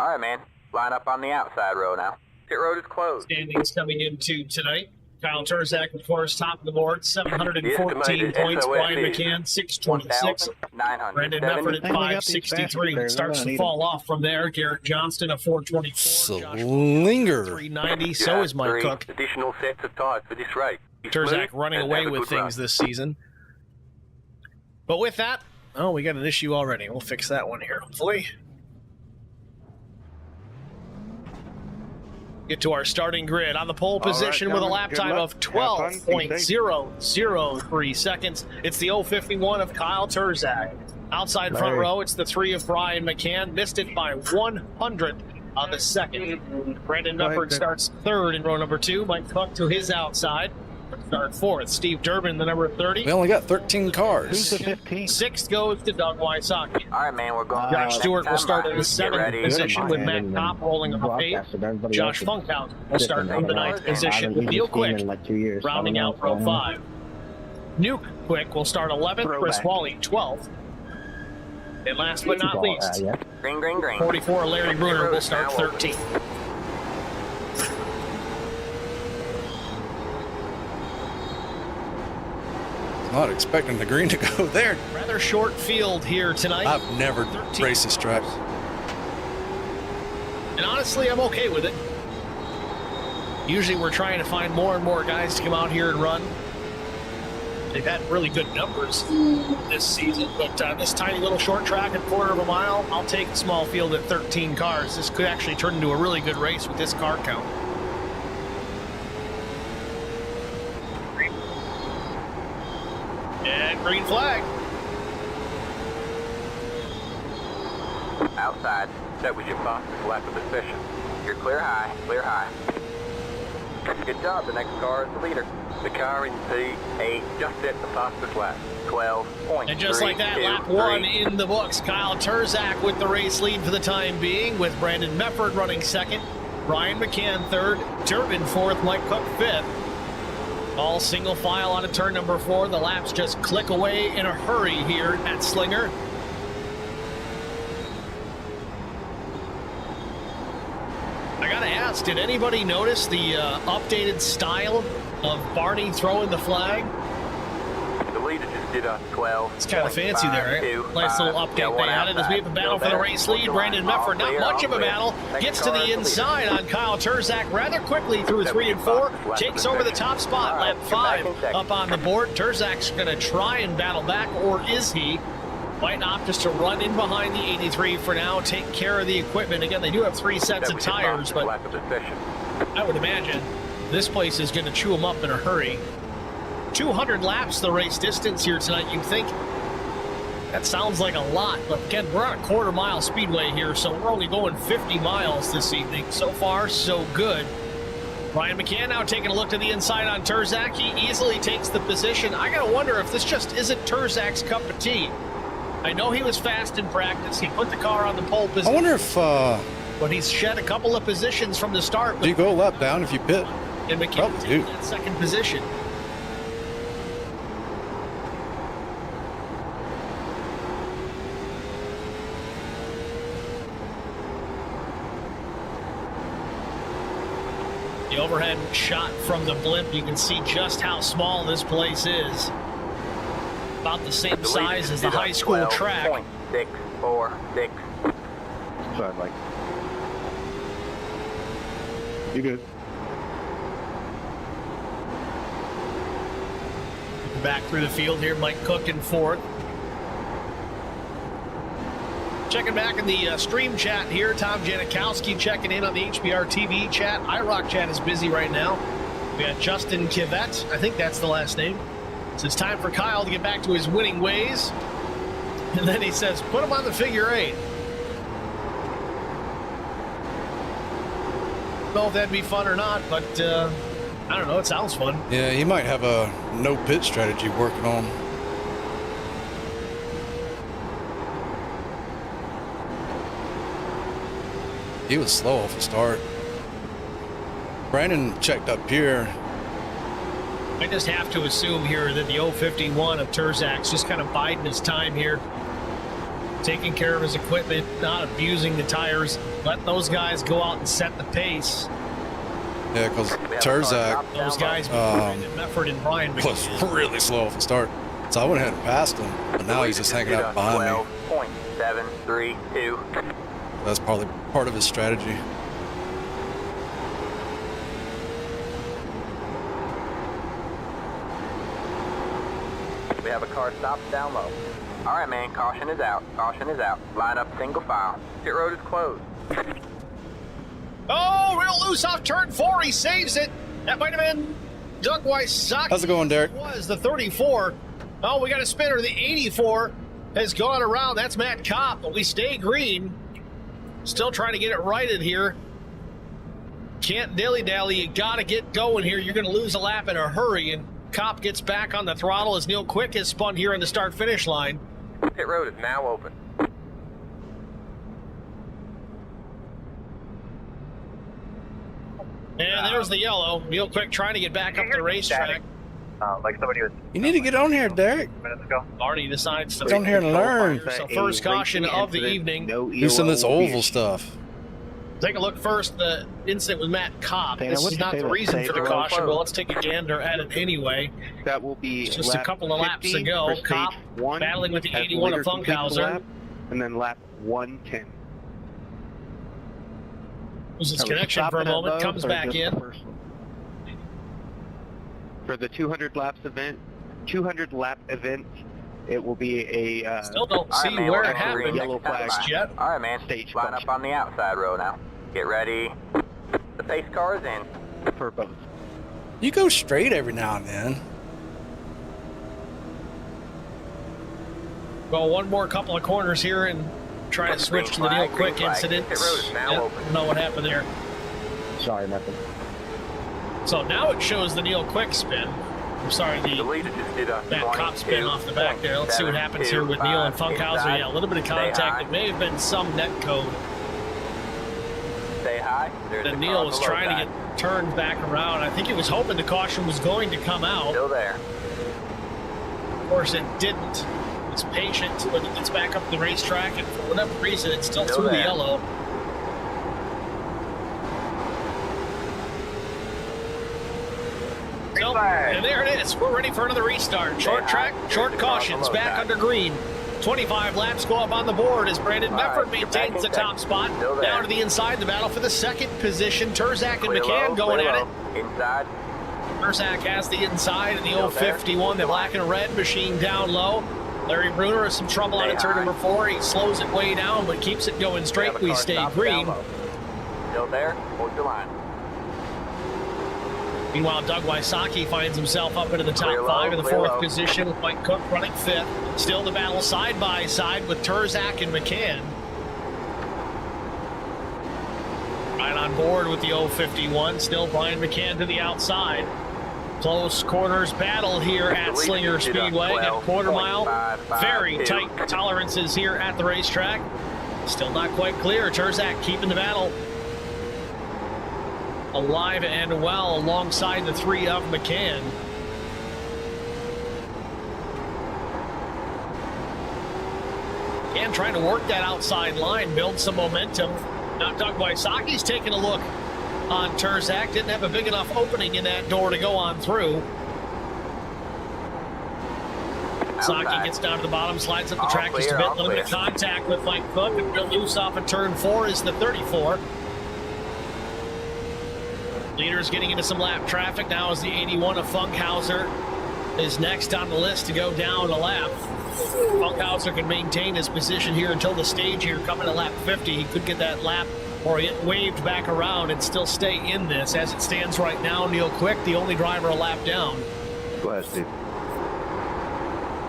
All right, man. Line up on the outside row now. Pit road is closed. Standings coming into tonight. Kyle Turzak, of course, top of the board, 714 points. Brian McCann, 626. Brandon Mefford at 563. Starts to fall off from there. Garrett Johnston at 424. Slinger. 390. So is Mike Cook. Additional sets of tires for this race. Turzak running away with things this season. But with that, oh, we got an issue already. We'll fix that one here, hopefully. Get to our starting grid on the pole position with a lap time of 12.003 seconds. It's the 051 of Kyle Turzak. Outside front row, it's the 3 of Brian McCann. Missed it by 100 on the second. Brandon Mefford starts third in row number 2. Mike Cook to his outside. Start fourth. Steve Durbin, the number 30. We only got 13 cars. Who's the 15? Sixth goes to Doug Wysocki. All right, man, we're going. Josh Stewart will start in the 7th position with Matt Kopp rolling on the 8th. Josh Funkhouse will start in the 9th position with Neil Quick rounding out row 5. Nuke Quick will start 11th. Chris Wally 12th. And last but not least, Green, green, green. 44 Larry Bruner will start 13th. Not expecting the green to go there. Rather short field here tonight. I've never raced this track. And honestly, I'm okay with it. Usually we're trying to find more and more guys to come out here and run. They've had really good numbers this season, but this tiny little short track at quarter of a mile, I'll take a small field at 13 cars. This could actually turn into a really good race with this car count. And green flag. Outside. That was your fastest lap of the session. You're clear high, clear high. Good job. The next car is the leader. The car in P8 just set the fastest lap. 12.3. And just like that, lap 1 in the books. Kyle Turzak with the race lead for the time being, with Brandon Mefford running 2nd, Brian McCann 3rd, Durbin 4th, Mike Cook 5th. All single file on to turn number 4. The laps just click away in a hurry here at Slinger. I gotta ask, did anybody notice the updated style of Barney throwing the flag? The leader just did a 12. It's kind of fancy there, right? Nice little update they added as we have a battle for the race lead. Brandon Mefford, not much of a battle, gets to the inside on Kyle Turzak rather quickly through 3 and 4, takes over the top spot, lap 5 up on the board. Turzak's going to try and battle back, or is he? Might opt just to run in behind the 83 for now, take care of the equipment. Again, they do have 3 sets of tires, but I would imagine this place is going to chew them up in a hurry. 200 laps the race distance here tonight. You'd think that sounds like a lot, but again, we're on a quarter-mile speedway here, so we're only going 50 miles this evening. So far, so good. Brian McCann now taking a look to the inside on Turzak. He easily takes the position. I gotta wonder if this just isn't Turzak's cup of tea. I know he was fast in practice. He put the car on the pole position. I wonder if but he's shed a couple of positions from the start. Do you go a lap down if you pit? And McCann takes that 2nd position. The overhead shot from the blimp, you can see just how small this place is. About the same size as the high school track. 646. Sorry, Mike. You good? Back through the field here, Mike Cook in 4th. Checking back in the stream chat here, Tom Janikowski checking in on the HBR TV chat. IROC chat is busy right now. We got Justin Kivette, I think that's the last name. So it's time for Kyle to get back to his winning ways. And then he says, put him on the figure 8. Don't know if that'd be fun or not, but I don't know, it sounds fun. Yeah, he might have a no pit strategy working on. He was slow off the start. Brandon checked up here. I just have to assume here that the 051 of Turzak's just kind of biding his time here. taking care of his equipment, not abusing the tires, let those guys go out and set the pace. Yeah, because Terzak Those guys, Mefford and Brian was McKeon. really slow off the start. So I went ahead and passed him, but now he's just hanging out behind me. 12.732. That's probably part of his strategy. We have a car stopped down low. All right, man, caution is out. Caution is out. Line up single file. Pit road is closed. Oh, real loose off turn 4. He saves it. That might have been Doug Wysocki. How's it going, Derek? It was the 34. Oh, we got a spinner. The 84 has gone around. That's Matt Kopp, but we stay green. Still trying to get it righted here. Can't dilly-dally. You got to get going here. You're going to lose a lap in a hurry, and Kopp gets back on the throttle as Neil Quick has spun here in the start-finish line. Pit road is now open. And there's the yellow. Neil Quick trying to get back up the racetrack. Like somebody was You need to get on here, Derek. minutes ago. Artie decides to Get on here and learn. So first caution of the evening. Do some of this oval stuff. Take a look first. The incident with Matt Kopp. Dana, This what'd is you not say the that reason saved for the the caution, road? but let's take a gander at it anyway. That will be It's just a lap couple of laps to 50 go. for stage Kopp 1, battling with the has 81 of Slinger complete the Funkhauser. lap, and then lap 110. Loses Are we connection for a stopping at moment, both comes or back just in. the first one? For the 200 lap event, it will be a Still don't All see right, man, where we'll it get green happened next yellow time. flag. yet. All right, man. Stage Line up function. on the outside row now. Get ready. The pace car is in. for both. You go straight every now and then. Well, one more couple of corners here and try to switch to the Neil Quick Green flag. incident. Pit road is now open. Don't know what happened there. Sorry, nothing. So now it shows the Neil Quick spin. I'm sorry, The the leader just did a Matt Kopp spin off the back there. Let's see what happens here with Neil and Funkhauser. Yeah, a little bit of contact. It may have been some net code. Stay high. There's Then the Neil car on was the low trying to side. get turned back around. I think he was hoping the caution was going to come out. Still there. Of course, it didn't. It's patient, but it gets back up the racetrack, and for whatever reason, it's still through the there. yellow. Nope. And there it is. We're ready for another restart. Short track, short cautions, back under green. 25 laps go up on the board as Brandon Mefford maintains the top spot. Down to the inside, the battle for the second position. Terzak and Clear McCann low, going clear at it. low. Inside. Terzak has the inside in the Still there. 051, the black and red machine down low. Larry Bruner has some trouble out of turn number 4. He slows it way down, but keeps it going straight. We stay green. Still there. Hold your line. Meanwhile, Doug Wysocki finds himself up into the top Clear low, 5 in the clear 4th low. position with Mike Cook running 5th. Still the battle side by side with Terzak and McCann. Right on board with the 051. Still Brian McCann to the outside. Close quarters battle here at Slinger Speedway at quarter mile. Very tight tolerances here at the racetrack. Still not quite clear. Terzak keeping the battle alive and well alongside the 3 of McCann. And trying to work that outside line, build some momentum. Now Doug Wysocki's taking a look on Terzak. Didn't have a big enough opening in that door to go on through. Wysocki gets down to the bottom, slides up the track just a bit. A little bit of contact with Mike Cook, and real loose off of turn 4 is the 34. Leaders getting into some lap traffic now as the 81 of Funkhauser is next on the list to go down a lap. Funkhauser can maintain his position here until the stage here coming to lap 50. He could get that lap or get waved back around and still stay in this. As it stands right now, Neil Quick, the only driver a lap down. Go ahead, Steve.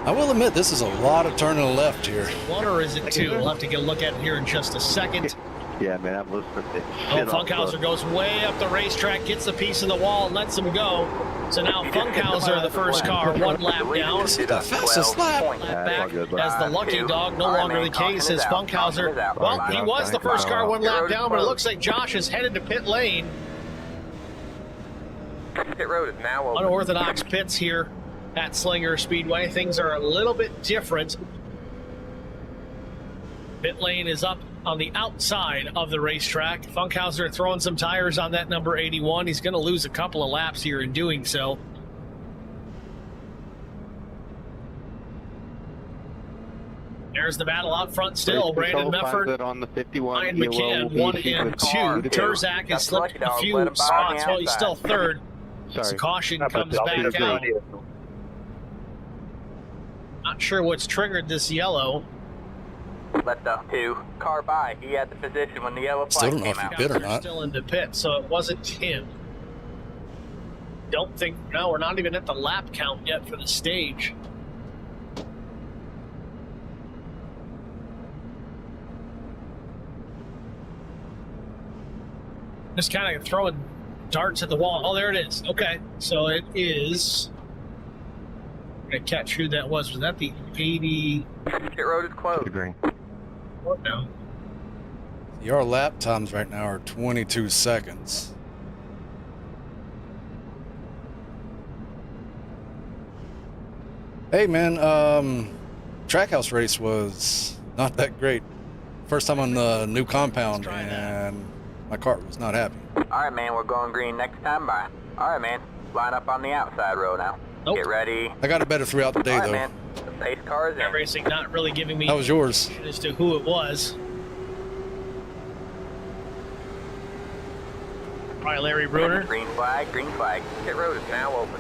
I will admit, this is a lot of turning left here. 1 or is it 2? We'll have to get a look at it here in just a second. Yeah, man, I'm listening to Oh, Funkhauser goes way up the racetrack, gets a piece of the wall, and lets him go. So now Funkhauser, the first car, 1 lap down. This is the fastest lap. Lap back as the lucky dog, no longer the case as Funkhauser. Well, he was the first car 1 lap down, but it looks like Josh is headed to pit lane. Pit road is now open. Unorthodox pits here at Slinger Speedway. Things are a little bit different. Pit lane is up on the outside of the racetrack. Funkhauser throwing some tires on that number 81. He's going to lose a couple of laps here in doing so. There's the battle out front still. Brandon Mefford on the 51. Ryan McCann, 1 and 2. Turzak has slipped a few spots. Well, he's still third. So caution comes back out. Not sure what's triggered this yellow. Let the 2 car by. He had the position when the yellow flag came out. Still don't know if he bid or not. Still in the pit, so it wasn't him. Don't think, no, we're not even at the lap count yet for the stage. Just kind of throwing darts at the wall. Oh, there it is. Okay, so it is. I'm going to catch who that was. Was that the 80? Pit road is closed. What now? Your lap times right now are 22 seconds. Hey man, Trackhouse race was not that great. First time on the new compound, and my cart was not happy. Alright man, we're going green next time by. Alright man, line up on the outside row now. Nope. Get ready. I got it better throughout the day though. Man. The pace car is in. Racing not really giving me How was yours? as to who it was. Probably Larry Bruner. Green flag, green flag. Pit road is now open.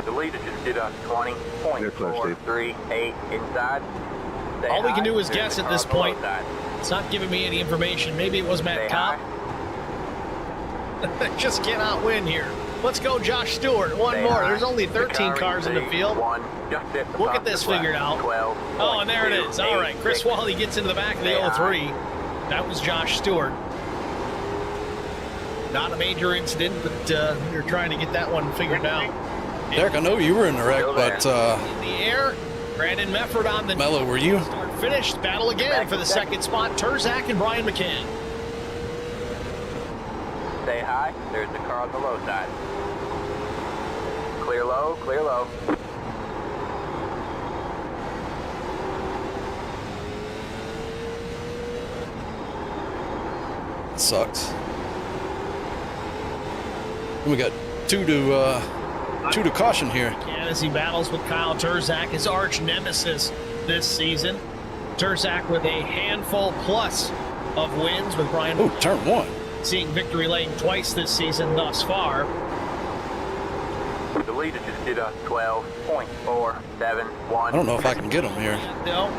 The leader just did a 20.438 inside. Stay All we can high. do is There's guess the at car this on the low point. side. It's not giving me any information. Maybe it was Matt Stay Kopp. high. Just cannot win here. Let's go, Josh Stewart. One Stay more. high. There's only The 13 car cars in the lead. field. One, just hit the We'll top get this of the figured flag. out. 12. Oh, and there it is. All right. Chris Wally gets into the back of the Stay high. 03. That was Josh Stewart. Not a major incident, but you're trying to get that one figured out. Derek, I know you were in the wreck, but In the air, Brandon Mefford on the Mello, were you? start finish battle again for the second spot. Turzak and Brian McCann. Stay high. There's the car on the low side. Clear low, clear low. Sucks. And we got two to caution here. And as he battles with Kyle Turzak, his arch nemesis this season. Turzak with a handful plus of wins with Brian Oh, turn one. seeing victory lane twice this season thus far. The leader just did a 12.471. I don't know if I can get him here. No,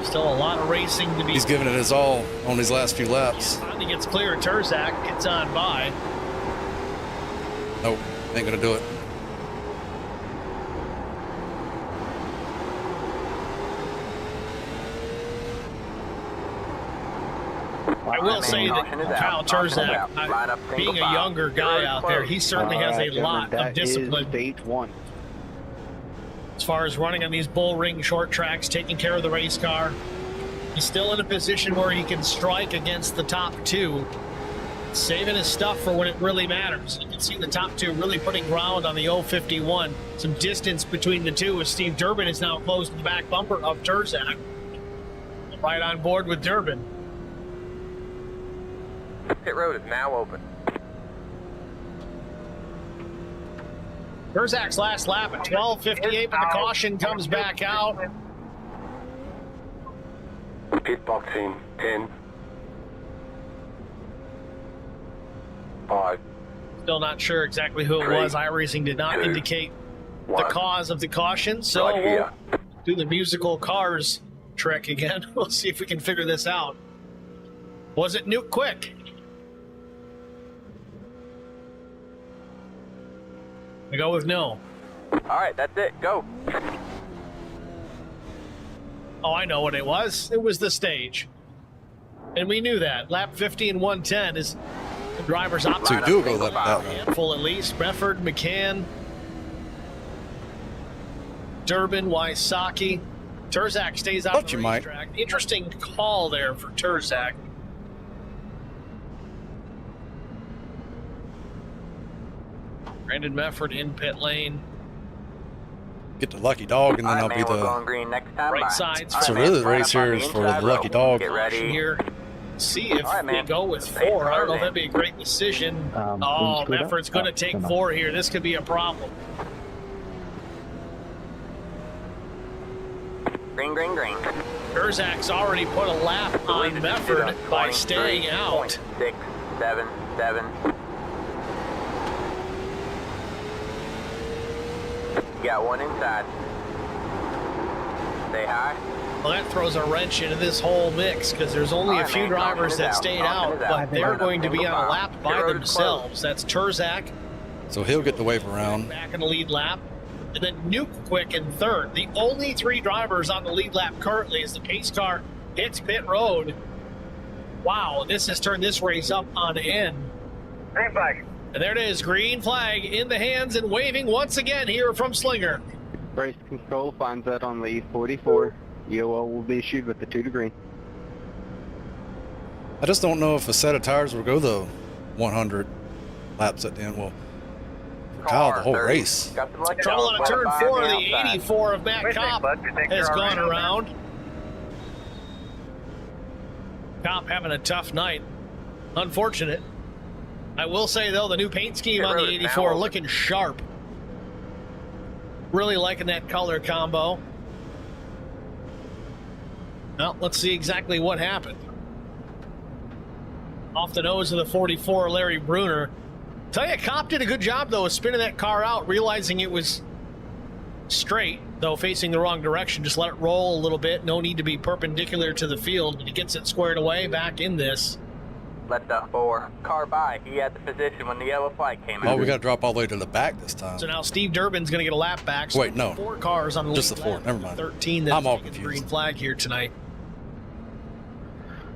still a lot of racing to be. He's giving it his all on these last few laps. Finally gets clear. Turzak gets on by. Nope, ain't gonna do it. I will say that Kyle Turzak, being a younger guy out there, he certainly has a lot of discipline Stage 1. as far as running on these bull ring short tracks, taking care of the race car. He's still in a position where he can strike against the top two, saving his stuff for when it really matters. You can see the top two really putting ground on the 051. Some distance between the two as Steve Durbin is now close to the back bumper of Turzak. Right on board with Durbin. Pit road is now open. Turzak's last lap at 12:58, but the caution comes back out. Pit box in 10. 5. Still not sure exactly who it was. iRacing did not indicate the cause of the caution, so we'll do the musical cars trick again. We'll see if we can figure this out. Was it Nuke Quick? I go with no. Alright, that's it. Go. Oh, I know what it was. It was the stage. And we knew that. Lap 50 and 110 is the driver's option. So you do go that way. Handful at least. Mefford, McCann, Durbin, Wysocki. Turzak stays out of the racetrack. Interesting call there for Turzak. Brandon Mefford in pit lane. get the lucky dog, and then All I'll right, be man, we're the. going green next time. Right Bye. side's All right, So man, really, the line race up on here the is for inside the lucky rope. dog. Get ready. here. See if All right, they man. go with Pace 4. I don't know if car, that'd be a great decision. Oh, screwed up? Mefford's going to take no. 4 here. This could be a problem. Green, green, green. Kurzak's already put a lap on Mefford by staying out. 677. You got one inside. Stay high. Well, that throws a wrench into this whole mix because there's only a few drivers that stayed out, but they're going to be on a lap by themselves. That's Turzak So he'll get the wave around. back in the lead lap. And then Nuke Quick in third. The only 3 drivers on the lead lap currently as the pace car hits pit road. Wow, this has turned this race up on end. Green flag. And there it is, green flag in the hands and waving once again here from Slinger. Race control finds that on lead 44. EOL will be issued with the 2 to green. I just don't know if a set of tires will go the 100 laps at the end. Well, for Kyle, the whole race. Trouble on a turn 4. The 84 of Matt Kopp has gone around. Kopp having a tough night. Unfortunate. I will say, though, the new paint scheme on the 84 looking sharp. Really liking that color combo. Well, let's see exactly what happened. Off the nose of the 44, Larry Bruner. Tell you, Kopp did a good job, though, of spinning that car out, realizing it was straight, though facing the wrong direction. Just let it roll a little bit. No need to be perpendicular to the field. But he gets it squared away back in this. Let the 4 car by. He had the position when the yellow flag came out. Oh, we got to drop all the way to the back this time. So now Steve Durbin's going to get a lap back. So Wait, no. 4 cars on the Just lead the 4. lap. Never mind. 13 that's I'm all taking confused. green flag here tonight.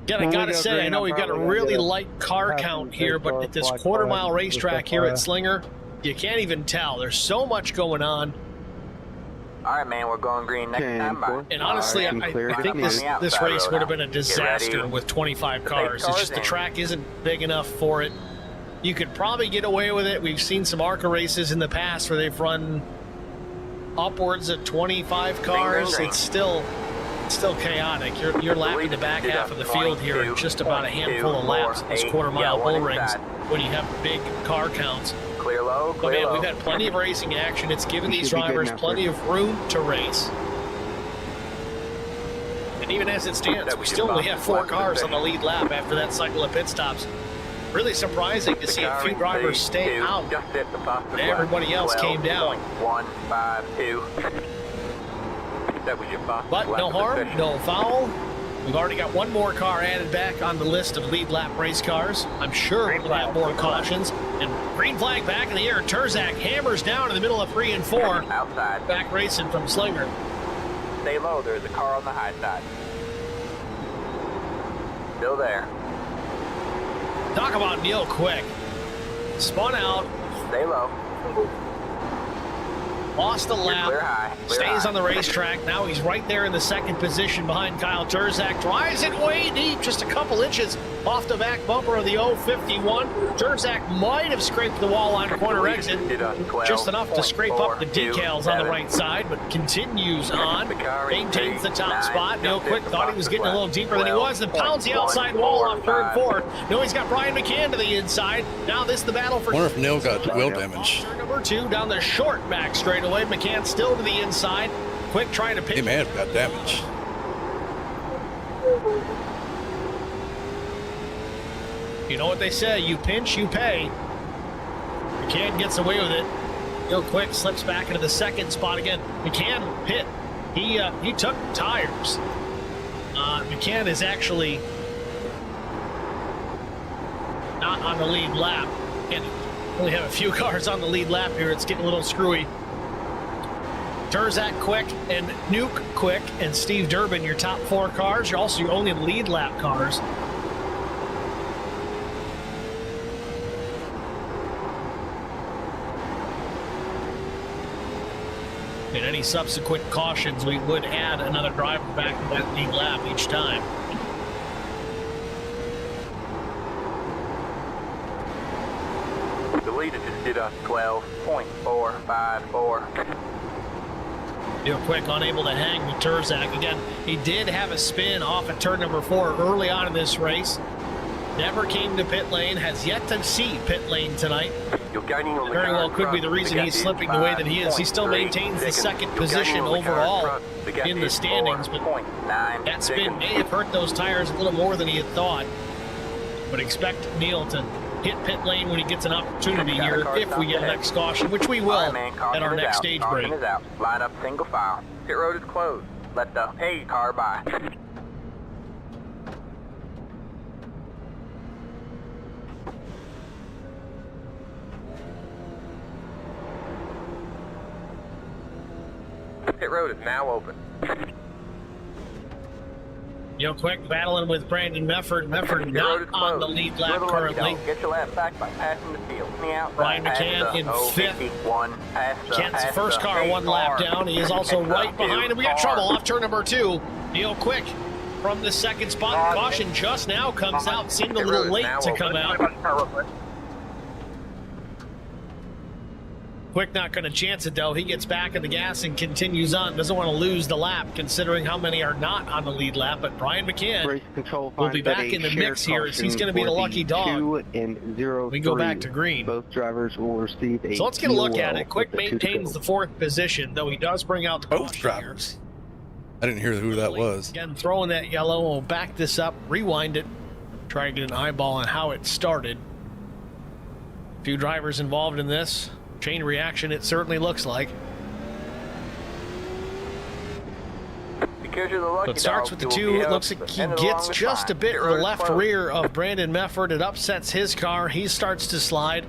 Again, I When we gotta go say, green, I know I'm we've got a probably gonna really get a light car passenger count here, but car at this flag quarter-mile flag, racetrack just here at FYI. Slinger, you can't even tell. There's so much going on. All right, man, we're going green next 10, time. Bye. 4. And honestly, All right, I clear to think come this in. race would have been a Get disaster ready. with 25 cars. It's cars just the in. track isn't big enough for it. You could probably get away with it. We've seen some ARCA races in the past where they've run upwards of 25 cars. green. It's still chaotic. You're lapping the back half of the field here in just about a handful of laps in those quarter-mile bull rings when you have big car counts. Clear low, But clear man, low. we've had plenty of racing action. It's given You these should be good drivers now, plenty sir. of room to race. And even as it stands, That we was still your only boss. have 4 Left cars on the position. lead lap after that cycle of pit stops. Really surprising to see a few drivers stay out. Just hit the fastest lap. Everybody else came down. 12.152. That was your fastest But lap no of harm, the session. no foul. We've already got 1 more car added back on the list of lead lap race cars. I'm sure we'll have more cautions. And green flag back in the air. Turzak hammers down in the middle of 3 and 4. Outside. Back racing from Slinger. Stay low. There's a car on the high side. Still there. Talk about Neil Quick. Spun out, Stay low. lost a lap, Clear high. Clear stays high. on the racetrack. Now he's right there in the 2nd position behind Kyle Turzak. Drives it way deep, just a couple inches off the back bumper of the 051. Turzak might have scraped the wall on corner exit, just enough to scrape up the decals on the right side, but continues on, maintains the top spot. Neil Quick thought he was getting a little deeper than he was, and pounds the outside wall off turn 4. Now he's got Brian McCann to the inside. Now this is the battle for... I wonder if Neil got wheel damage. Turn number 2 down the short back straightaway. McCann still to the inside. Quick trying to pitch. He may have got damage. You know what they say, you pinch, you pay. McCann gets away with it. Real Quick slips back into the 2nd spot again. McCann hit. He took tires. McCann is actually not on the lead lap. And only have a few cars on the lead lap here. It's getting a little screwy. Turzak Quick and Nuke Quick and Steve Durbin, your top 4 cars. You're also your only lead lap cars. In any subsequent cautions, we would add another driver back to that lead lap each time. The leader just did a 12.454. Real quick, unable to hang with Turzak. Again, he did have a spin off at turn number 4 early on in this race. Never came to pit lane, has yet to see pit lane tonight. Very well could be the reason he's slipping the way that he is. He still maintains the second position overall in the standings, but that spin may have hurt those tires a little more than he had thought. But expect Neil to hit pit lane when he gets an opportunity here if we get next caution, which we will at our next stage break. Line up single file. Pit road is closed. Let the A car by. Pit road is now open. Quick battling with Brandon Mefford. Mefford not on the lead lap currently. Get your lap back by passing the field. Brian McCann in 5th. McCann's the first car 1 lap down. He is also right behind him. We got trouble off turn number 2. Neil Quick from the 2nd spot. Caution just now comes out. Seemed a little late to come out. Quick not going to chance it, though. He gets back in the gas and continues on. Doesn't want to lose the lap, considering how many are not on the lead lap. But Brian McCann will be back in the mix here, as he's going to be the lucky dog. We go back to green. Both drivers will receive a So let's get a look at it. Quick maintains the 4th position, though he does bring out the Both drivers. I didn't hear who that was. Again, throwing that yellow. We'll back this up, rewind it, try to get an eyeball on how it started. A few drivers involved in this. Chain reaction, it certainly looks like. Because you're the lucky It starts with the 2. It looks like he gets just a bit in the left rear of Brandon Mefford. It upsets his car. He starts to slide.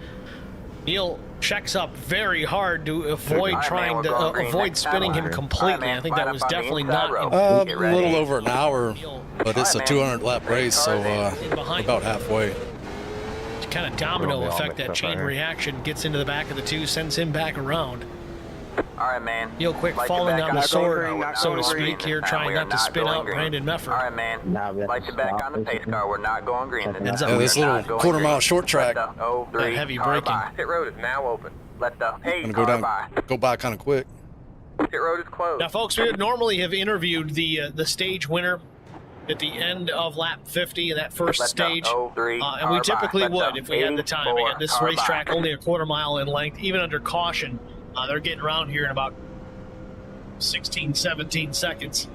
Neil checks up very hard to avoid trying to avoid spinning him completely. I think that was definitely not. A little over an hour, but it's a 200 lap race, so about halfway. Kind of domino effect, that chain reaction gets into the back of the 2, sends him back around. All right, man. Real quick, falling on the sword, so to speak, here, trying not to spin out Brandon Mefford. All right, man. Light you back on the pace car. We're not going green. This little quarter-mile short track. That heavy braking. Pit road is now open. Let the A car car by. Go by kind of quick. Pit road is closed. Now, folks, we would normally have interviewed the stage winner at the end of lap 50 in that first stage, and we typically would if we had the time. Again, this racetrack only a quarter mile in length, even under caution. They're getting around here in about 16, 17 seconds.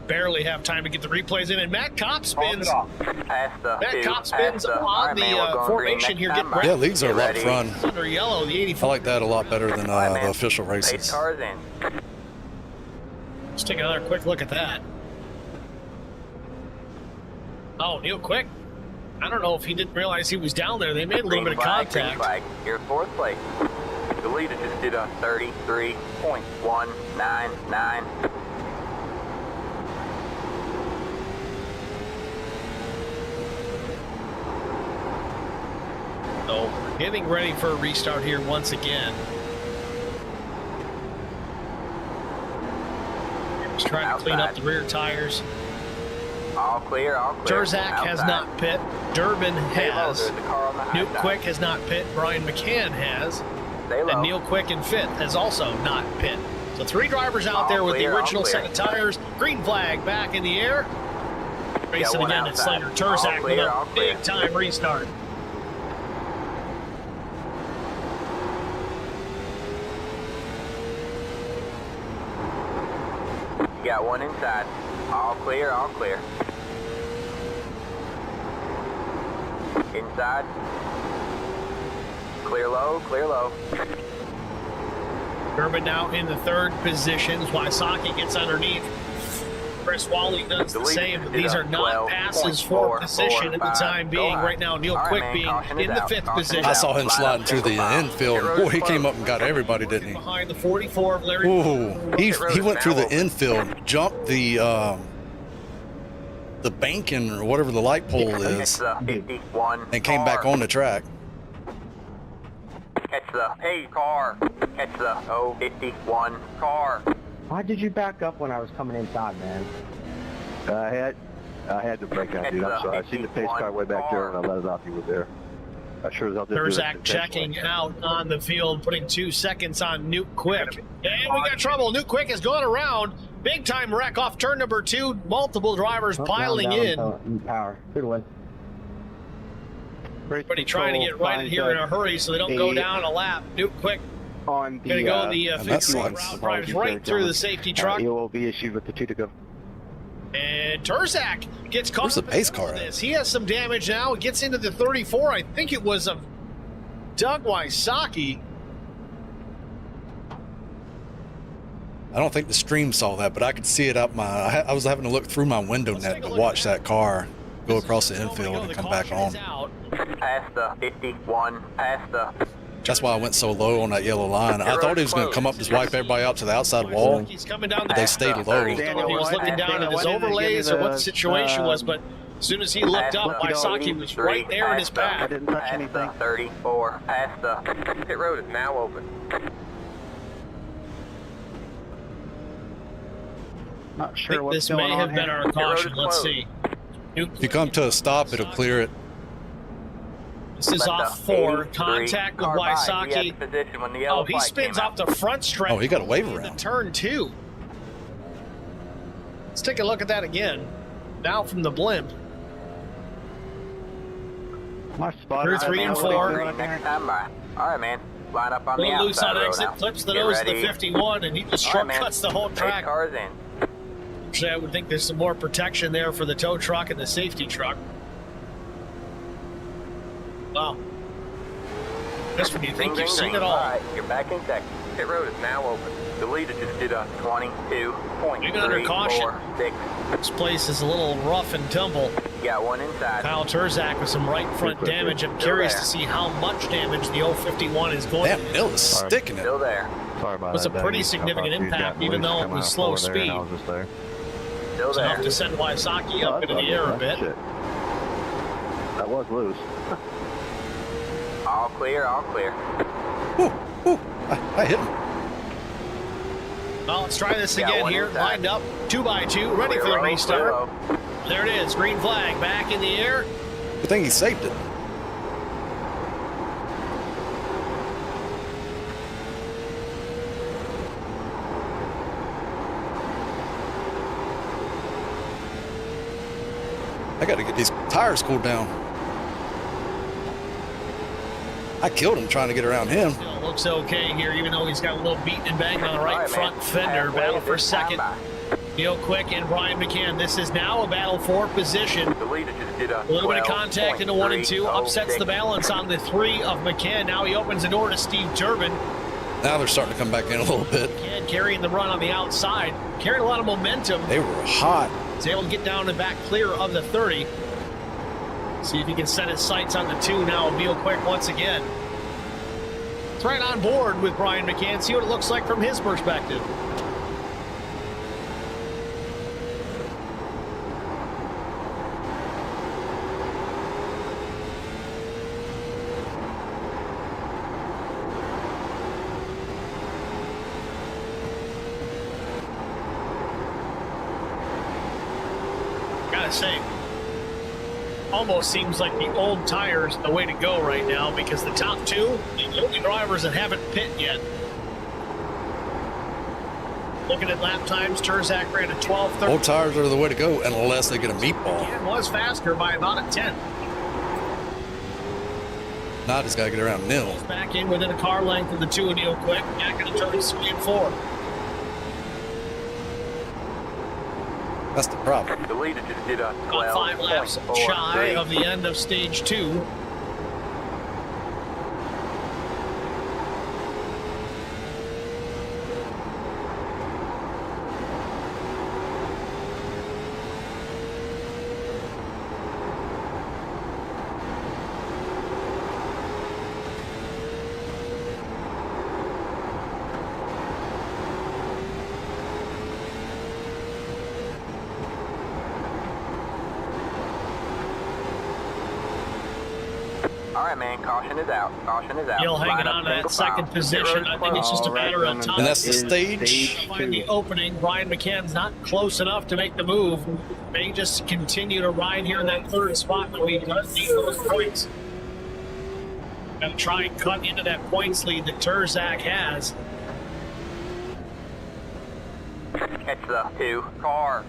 Barely have time to get the replays in, and Matt Kopp spins. Matt Kopp spins on the formation here. Yeah, leagues are a lot of fun. Under yellow, the 84. I like that a lot better than the official races. Let's take another quick look at that. Oh, Neil Quick. I don't know if he didn't realize he was down there. They made a little bit of contact. You're 4th place. The leader just did a 33.199. So, getting ready for a restart here once again. Just trying to clean up the rear tires. All clear, all clear. Turzak has not pit. Durbin has. Newt Quick has not pit. Brian McCann has. And Neil Quick in 5th has also not pit. So 3 drivers out there with the original set of tires. Green flag back in the air. Racing again at Slinger. Turzak with a big-time restart. You got one inside. All clear, all clear. Inside. Clear low, clear low. Durbin now in the 3rd position. Wysocki gets underneath. Chris Wally does the same, but these are not passes for position at the time being. Right now, Neil Quick being in the 5th position. I saw him sliding through the infield. Boy, he came up and got everybody, didn't he? Behind the 44 of Larry. Ooh, he went through the infield, jumped the banking or whatever the light pole is, and came back on the track. Catch the A car. Catch the 051 car. Why did you back up when I was coming inside, man? I had to break out, dude. I'm sorry. I seen the pace car way back there, and I let it off. You were there. Turzak checking out on the field, putting 2 seconds on Nuke Quick. And we got trouble. Nuke Quick is going around. Big time wreck off turn number 2. Multiple drivers piling in. Power. Good one. Everybody trying to get right in here in a hurry so they don't go down a lap. Nuke Quick on the, going to go the 51 sucks. route, drives right through the safety truck. It will be issued with the 2 to go. And Turzak gets caught. Where's the pace car at? This. He has some damage now. It gets into the 34. I think it was of Doug Wysocki. I don't think the stream saw that, but I could see it up my. I was having to look through my window net to watch that car go across the infield and come back on. Past the 51, past the... That's why I went so low on that yellow line. I thought he was going to come up, just wipe everybody out to the outside wall. He's coming down But they stayed low. He was looking down at his overlays or what the situation was, but as soon as he looked up, Wysocki was right there in his path. I didn't touch anything. 34, past the... Pit road is now open. Not sure what's This going may on have here. been our caution. Let's see. If you come to a stop, it'll clear it. This is off 4. Contact with Wysocki. Oh, he spins off the front stretch. Oh, he got a wave into around. Turn 2. Let's take a look at that again. Now from the blimp. My spot. Through 3 and 4. Next time by. All right, man. Line up on the Little loose outside on row exit, now. clips the Get nose of the ready. 51, and he just All right, man. shortcuts the whole 8 track. cars in. Actually, I would think there's some more protection there for the tow truck and the safety truck. Wow. This one, you think you've seen it all. All right, you're back in second. Pit road is now open. The leader just did a 22.346. Even under caution. This place is a little rough and tumble. You got one inside. Kyle Turzak with some right front damage. I'm curious to see how much damage the 051 is going Damn, to do. Neil is sticking it. Still there. Sorry about It was a that. pretty significant impact, even though it was slow speed. Still It's enough there. to send Wysocki up into the air a bit. That was loose. All clear, all clear. Ooh, I hit him. Well, let's try this Got again one here. inside. Lined up, 2x2, ready for the restart. There it is, green flag back in the air. Good thing he saved it. I got to get these tires cooled down. I killed him trying to get around him. Still looks okay here, even though he's got a little beaten and banged on the right front fender. Battle for second. Neil Quick and Brian McCann. This is now a battle for position. The leader just did a little bit of contact into 1 and 2. Upsets the 12.306. balance on the 3 of McCann. Now he opens the door to Steve Turbin. Now they're starting to come back in a little bit. McCann carrying the run on the outside. Carrying a lot of momentum. They were hot. He's able to get down and back clear of the 30. See if he can set his sights on the 2 now. Neil Quick once again. It's right on board with Brian McCann. See what it looks like from his perspective. Gotta say, almost seems like the old tires the way to go right now, because the top 2, the only drivers that haven't pit yet. Looking at lap times, Turzak ran a 12:30. Old tires are the way to go unless they get a meatball. And was faster by about a 10. Now I just got to get around Neil. Back in within a car length of the 2 of Neil Quick. Back into turns 3 and 4. That's the problem. The leader just did a About 5 laps shy of the end of stage 2. All right, man. Caution is out. Caution is out. Neil Line hanging up on to that single second file. position. Pit road I think it's just a matter of time. And that's the stage. To find the opening. Brian McCann's not close enough to make the move. May just continue to ride here in that 3rd spot when we need those points. Gonna try and cut into that points lead that Turzak has. Catch the 2 car.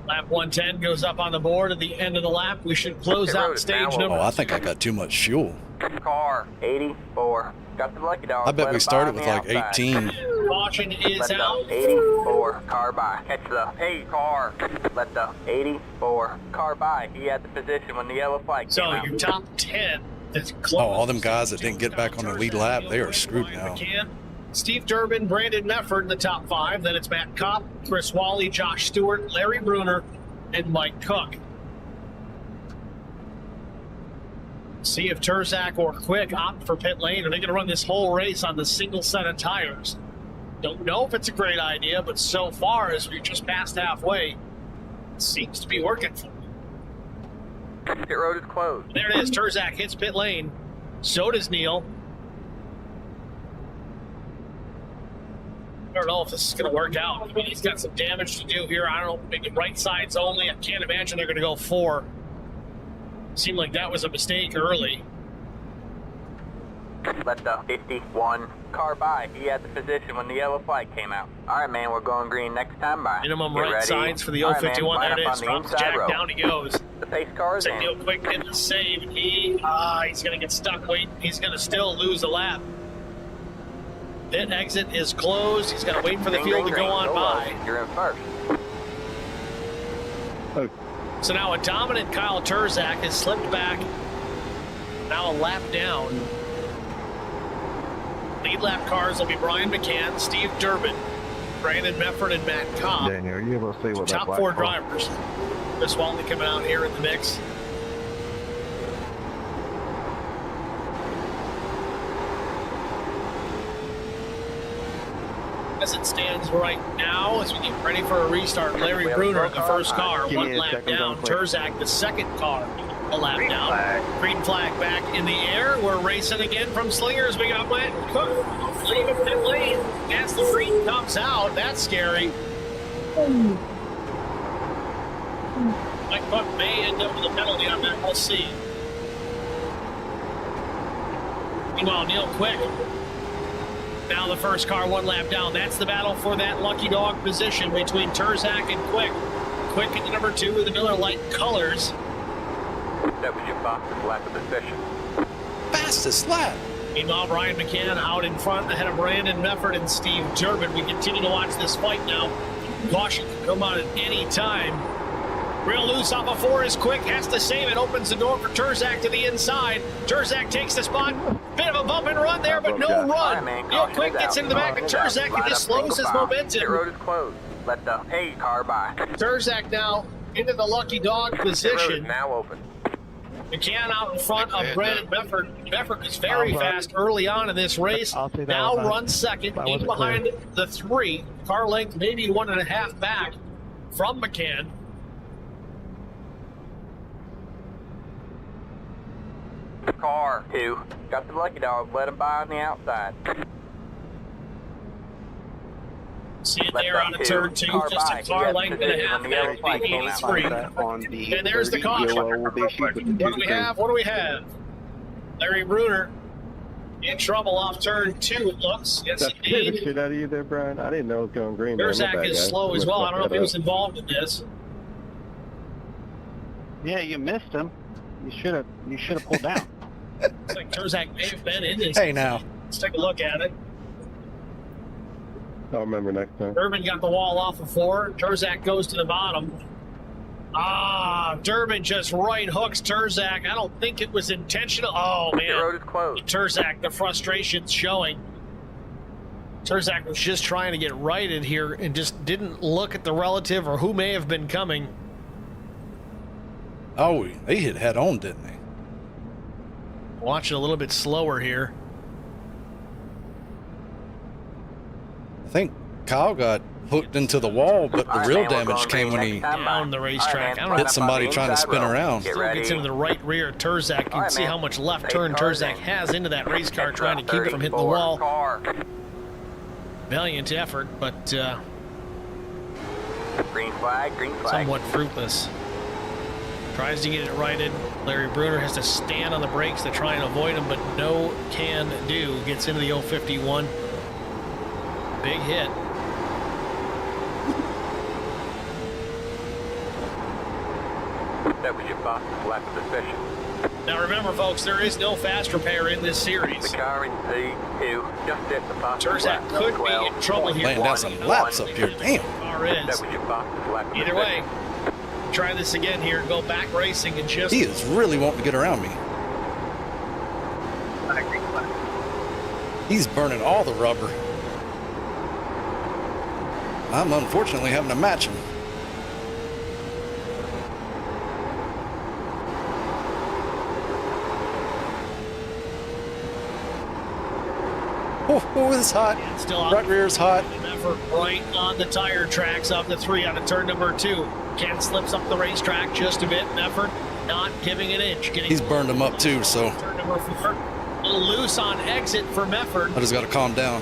Lap 110 goes up on the board at the end of the lap. We should close out stage number. Oh, I think I got too much fuel. Car 84. Got the lucky dog. I bet we started with like 18. Caution is Let out. the 84 car by. Catch the 8 car. Let the 84 car by. He had the position when the yellow flag So came out. your top 10 is close. Oh, all them guys that didn't get back on the lead lap, they are screwed now. Steve Durbin, Brandon Mefford in the top 5. Then it's Matt Kopp, Chris Wally, Josh Stewart, Larry Bruner, and Mike Cook. See if Turzak or Quick opt for pit lane. Are they going to run this whole race on the single set of tires? Don't know if it's a great idea, but so far, as we're just past halfway, it seems to be working for them. Pit road is closed. There it is. Turzak hits pit lane. So does Neil. I don't know if this is going to work out. I mean, he's got some damage to do here. I don't know, maybe right sides only. I can't imagine they're going to go 4. Seemed like that was a mistake early. Let the 51 car by. He had the position when the yellow flag came out. All right, man, we're going green next time by. Minimum Get right ready. sides for the All right, man, 051. line There it up is. on the Drops inside Jack row. down he goes. The pace car is in. Neil Quick did the save. He's going to get stuck waiting. He's going to still lose a lap. Pit exit is closed. He's got to wait for the Green, field green, to go green. on Go by. low. You're in first. So now a dominant Kyle Turzak has slipped back. Now a lap down. Lead lap cars will be Brian McCann, Steve Durbin, Brandon Mefford, and Matt Cobb. Daniel, are you able to see what Top that 4 black car- drivers. Chris Walton coming out here in the mix. As it stands right now, as we get ready for a restart, Larry Bruner in the first car, Give me 1 a lap second, down. don't click. Turzak, the second car, a lap down. Green flag back in the air. We're racing again from Slinger as we got Matt Cook. Leaving pit lane. As the green comes out, that's scary. Mike Cook may end up with a penalty on that. We'll see. Meanwhile, Neil Quick. Now the first car 1 lap down. That's the battle for that lucky dog position between Turzak and Quick. Quick into number 2 with the Miller Lite colors. That was your fastest lap of the session. Fastest lap. Meanwhile, Brian McCann out in front ahead of Brandon Mefford and Steve Durbin. We continue to watch this fight now. Caution can come out at any time. Real loose off of 4 is Quick, has to save it, opens the door for Turzak to the inside. Turzak takes the spot, bit of a bump and run there, but no run. Right, man, Real caution Quick is gets out. into the back of Caution is Turzak out. and just slows his Pit road momentum. is closed. Let the 8 car by. Turzak now into the lucky dog Pit road is position. now open. McCann out in front of Brandon Mefford. Mefford was very fast early on in this race. I'll say that Now was runs second, that in wasn't behind the 3. Car length maybe 1.5 back from McCann. Car 2. Got the lucky dog. Let him by on the outside. See it Let there that on a 2 turn 2, car just by. a car He length had and a position half when the yellow back. flag came out. 83. On the And there's the 30, caution. yellow will be issued with the What do we have? What do we have? Larry Bruner in trouble off turn 2, it looks. Yes, That scared the indeed. shit out of you there, Brian. I didn't know it was going green. man. My Turzak bad, is guys. slow as I'm well. gonna I don't know if fuck he was that up. involved in this. Yeah, you missed him. You should have pulled down. Looks like Turzak may have been in this. Hey, now. Let's take a look at it. I'll remember next time. Durbin got the wall off of 4. Turzak goes to the bottom. Durbin just right hooks Turzak. I don't think it was intentional. Oh, Pit road man. is closed. Turzak, the frustration's showing. Turzak was just trying to get righted here and just didn't look at the relative or who may have been coming. Oh, they hit head on, didn't they? Watch it a little bit slower here. I think Kyle got hooked into the wall, but the All right, real man, we're damage going came green when he next time by. Down the racetrack. All right, man, I don't line hit up somebody on the trying to inside spin row. around. Get Still ready. gets into the right rear of Turzak. You can All right, see man. how much left Safe turn cars Turzak in. has into that race car, Catch trying to the keep it from hitting the 34 wall. Car. Valiant effort, but Green flag, green flag. somewhat fruitless. Tries to get it righted. Larry Bruner has to stand on the brakes to try and avoid him, but no can do. Gets into the 051. Big hit. That was your fastest lap of the session. Now remember, folks, there is no fast repair in this series. The car in P2 just hit the fastest lap. Turzak could be in trouble here. Laying down some laps up here. Damn. Car That is. was your fastest lap of the Either way, try this again here. Go back racing and just... He is really wanting to get around me. He's burning all the rubber. I'm unfortunately having to match him. Oh, it's hot. Still Front rear's hot. Effort right on the tire tracks up the 3 out of turn number 2. Ken slips up the racetrack just a bit. Effort not giving an inch. He's burned him up too, so Turn number 4. A little loose on exit for Mefford. I just got to calm down.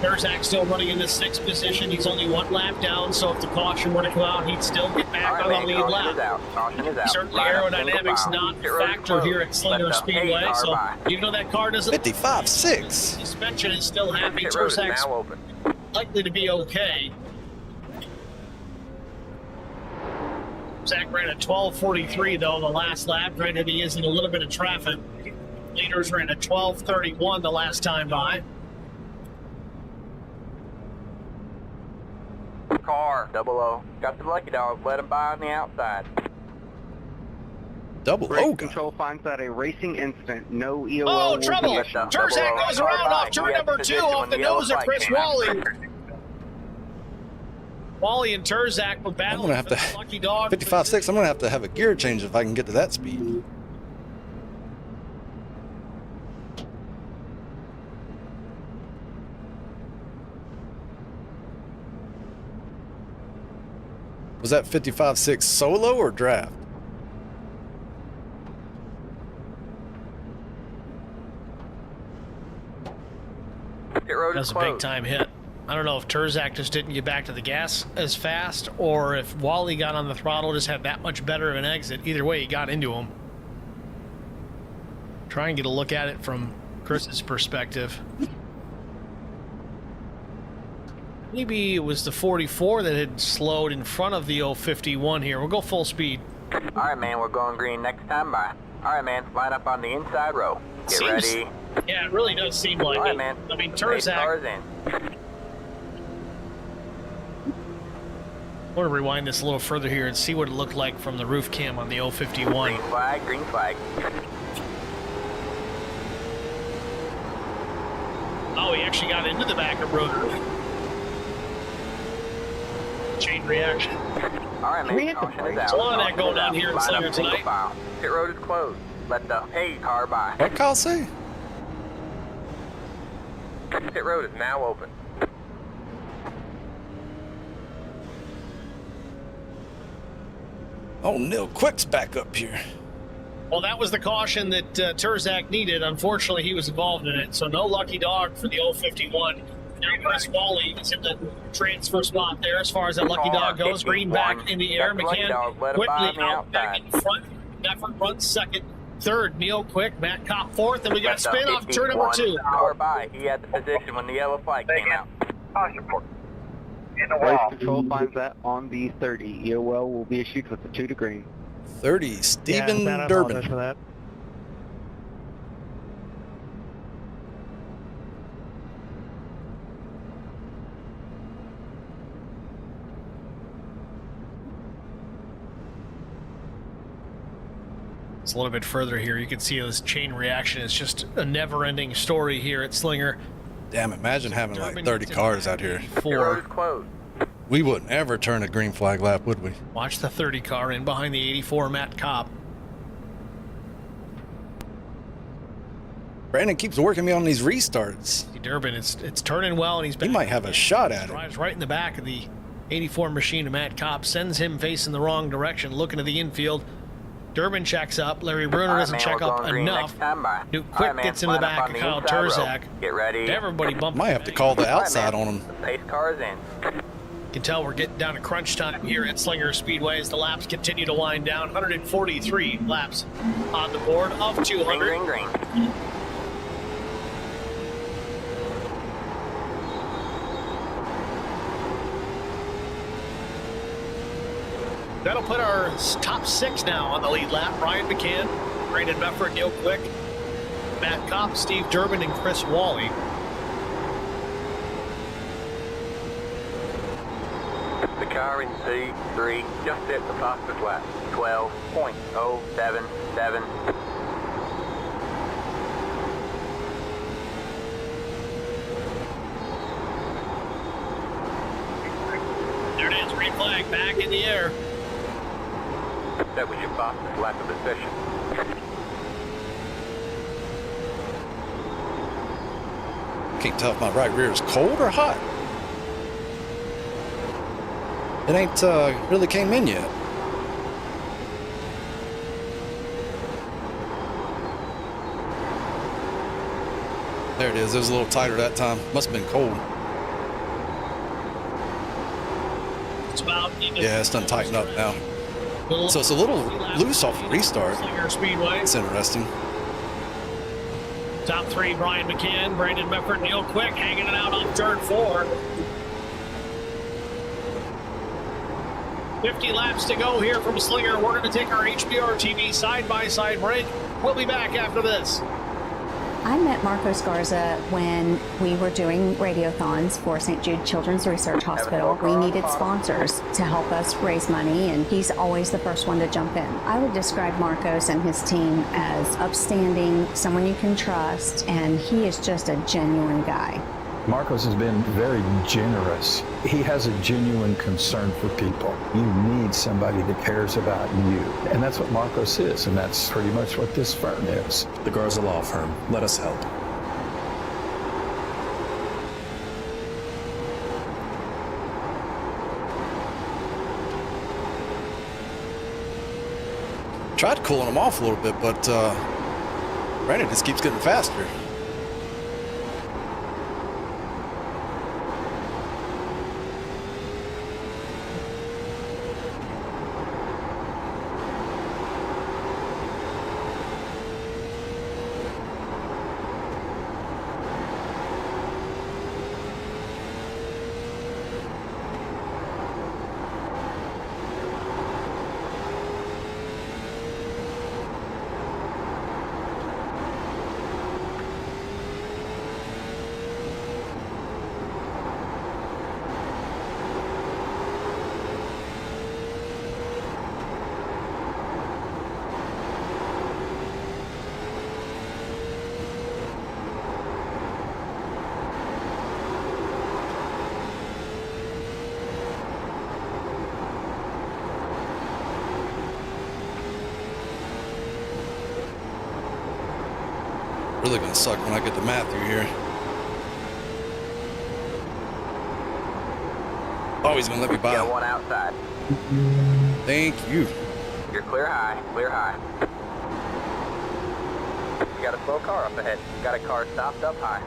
Turzak still running in the 6th position. He's only 1 lap down, so if the caution were to come out, he'd still get back on the lead lap. Certainly aerodynamics not a factor here at Slinger Speedway, so even though that car doesn't... 55.6. Suspension is still happy. Turzak's likely to be okay. Zach ran a 12:43 though the last lap. Granted, he is in a little bit of traffic. Leaders ran a 12:31 the last time by. Car, 00. Got the lucky dog. Let him by on the outside. Double Race O. control finds that a racing incident. No EOL. Oh, will be trouble! issued. Turzak goes around off turn number 2 off the nose of Chris Wally. Wally and Turzak were battling gonna have for to- the lucky dog. 55.6. I'm going to have a gear change if I can get to that speed. Was that 55.6 solo or draft? Pit road That is was a big closed. time hit. I don't know if Turzak just didn't get back to the gas as fast, or if Wally got on the throttle, just had that much better of an exit. Either way, he got into him. Try and get a look at it from Chris's perspective. Maybe it was the 44 that had slowed in front of the 051 here. We'll go full speed. All right, man, we're going green next time by. All right, man, line up on the inside row. Get Seems- ready. Yeah, it really does seem like All right, it. man. I mean, Eight Turzak, cars in. I want to rewind this a little further here and see what it looked like from the roof cam on the 051. Green flag, green flag. Oh, he actually got into the back of Rotor. Chain reaction. All right, man, caution is out. There's a lot of that Caution going is on out. here in Line up Slinger single tonight. file. Pit road is closed. Let the A car by. What Kyle say? Pit road is now open. Oh, Neil Quick's back up here. Well, that was the caution that Turzak needed. Unfortunately, he was involved in it, so no lucky dog for the 051. Now Chris Wally is in the transfer spot there as far as that lucky dog goes. Green back in the air. That's the lucky McCann dog. Let him by on quickly the out back in front. Effort runs second. Third, Neil Quick. Matt Kopp fourth. And we got Let the spin off turn number 2. Car by. He had the position when the yellow flag came out. Race control finds that on the 30. EOL will be issued with the 2 to green. 30, Stephen Durbin. For that. It's a little bit further here. You can see this chain reaction is just a never-ending story here at Slinger. Damn, imagine having like 30 cars out here. Pit road is 4. closed. We wouldn't ever turn a green flag lap, would we? Watch the 30 car in behind the 84 Matt Kopp. Brandon keeps working me on these restarts. Durbin, it's turning well, and he's He back. might have a shot at it. Drives right in the back of the 84 machine to Matt Kopp, sends him facing the wrong direction, looking to the infield. Durbin checks up. Larry Bruner doesn't check up enough. Duke Quick gets into the back of Kyle Turzak. Get ready. Everybody bumping. Might have to call the outside on him. The pace car is in. You can tell we're getting down to crunch time here at Slinger Speedway as the laps continue to wind down. 143 laps on the board of 200. Green, green, green. That'll put our top 6 now on the lead lap. Ryan McCann, Brandon Meffert, Neil Quick, Matt Kopp, Steve Durbin, and Chris Wally. The car in P3 just hit the fastest lap. 12.077. There it is, green flag back in the air. That was your fastest lap of the session. Can't tell if my right rear is cold or hot. It ain't really came in yet. There it is. It was a little tighter that time. Must have been cold. It's about even. Yeah, it's done tighten up now. So it's a little loose off the restart. Slinger Speedway. It's interesting. Top 3, Brian McCann, Brandon Meffert, Neil Quick hanging it out on turn 4. 50 laps to go here from Slinger. We're going to take our HBR TV side-by-side break. We'll be back after this. I met Marcos Garza when we were doing radiothons for St. Jude Children's Research Hospital. We needed sponsors to help us raise money, and he's always the first one to jump in. I would describe Marcos and his team as upstanding, someone you can trust, and he is just a genuine guy. Marcos has been very generous. He has a genuine concern for people. You need somebody that cares about you. And that's what Marcos is, and that's pretty much what this firm is. The Garza Law Firm. Let us help. Tried cooling him off a little bit, but Brandon just keeps getting faster. Really gonna suck when I get to Matthew here. Oh, he's gonna let me by. Got one outside. Thank you. You're clear high, clear high. You got a slow car up ahead. You got a car stopped up high.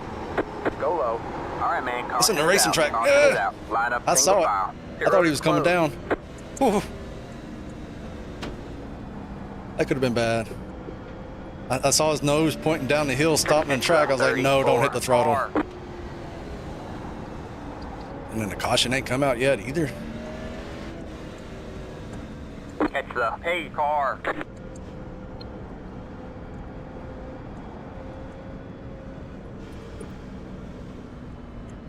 Go low. All right, man. It's in the racing track. Yeah. Line up. I saw it. I thought he was coming down. Whew. That could have been bad. I saw his nose pointing down the hill, stopping in the track. I was like, no, don't hit the throttle. And then the caution ain't come out yet either. Catch the A car.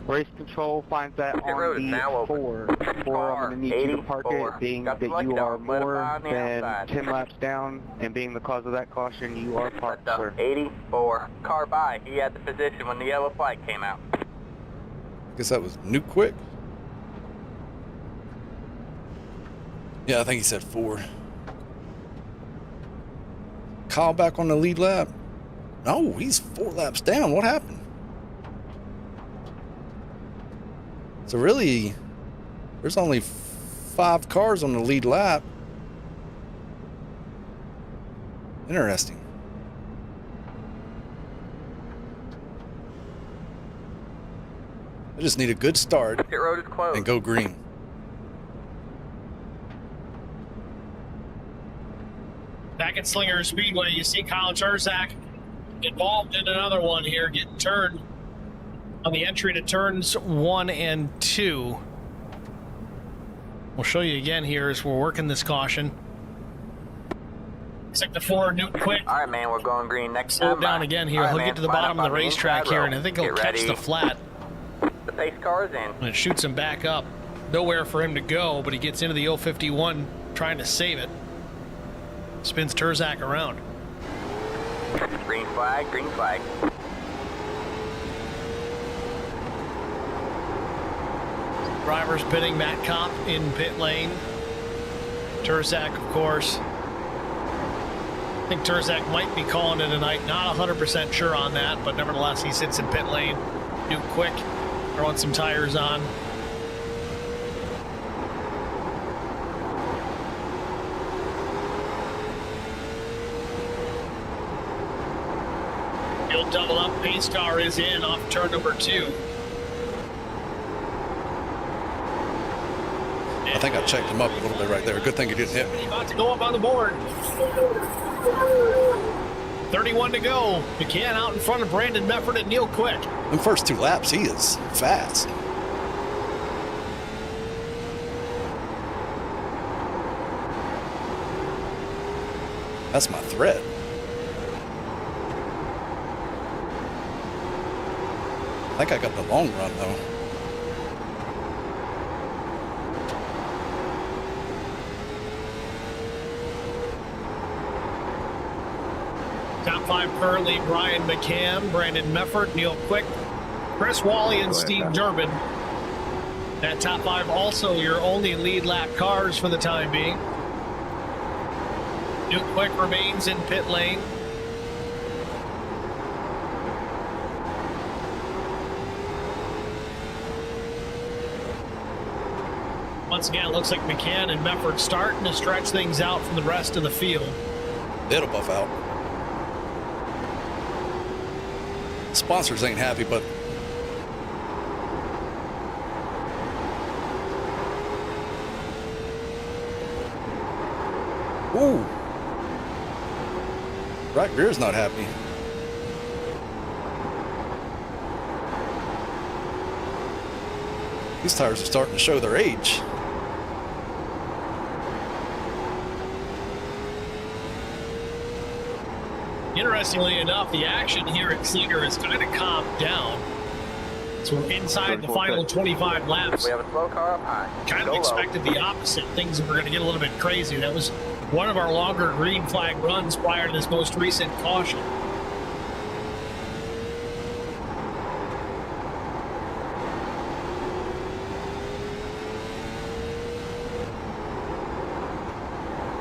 Race control finds that Your road on is now the open. 4. I'm going to need you to park 84. it, being Got that the lucky you are dog. Let it more fly on the than outside. 10 laps down, and being the cause of that caution, you are parked, Let sir. the 84 car by. He had the position when the yellow flag came out. Guess that was New Quick. Yeah, I think he said 4. Kyle back on the lead lap. No, he's 4 laps down. What happened? So really, there's only 5 cars on the lead lap. Interesting. I just need a good start Pit road is closed. and go green. Back at Slinger Speedway, you see Kyle Turzak involved in another one here, getting turned on the entry to turns 1 and 2. We'll show you again here as we're working this caution. Looks like the 4 Newton Quick. All right, man, we're going green next Slow time. down again here. All right, He'll man, get to the line bottom up of the on racetrack inside here, row. and I think he'll Get catch ready. the flat. The pace car is in. And it shoots him back up. Nowhere for him to go, but he gets into the 051 trying to save it. Spins Turzak around. Green flag, green flag. Drivers pitting, Matt Kopp in pit lane. Turzak, of course. I think Turzak might be calling it a night. Not 100% sure on that, but nevertheless, he sits in pit lane. Do quick, throwing some tires on. He'll double up. Pace car is in off turn number 2. I think I checked him up a little bit right there. Good thing he didn't hit me. About to go up on the board. 31 to go. McCann out in front of Brandon Mefford and Neil Quick. In first 2 laps, he is fast. That's my threat. I think I got the long run, though. Top 5 currently Brian McCann, Brandon Mefford, Neil Quick, Chris Wally, and Steve Durbin. That top 5 also your only lead lap cars for the time being. Neil Quick remains in pit lane. Once again, it looks like McCann and Mefford starting to stretch things out from the rest of the field. It'll buff out. Sponsors ain't happy, but ooh, right rear's not happy. These tires are starting to show their age. Interestingly enough, the action here at Slinger has kind of calmed down. So we're inside the final 25 laps. We have a slow car up high. Kind of expected the opposite. Things were going to get a little bit crazy. That was one of our longer green flag runs prior to this most recent caution.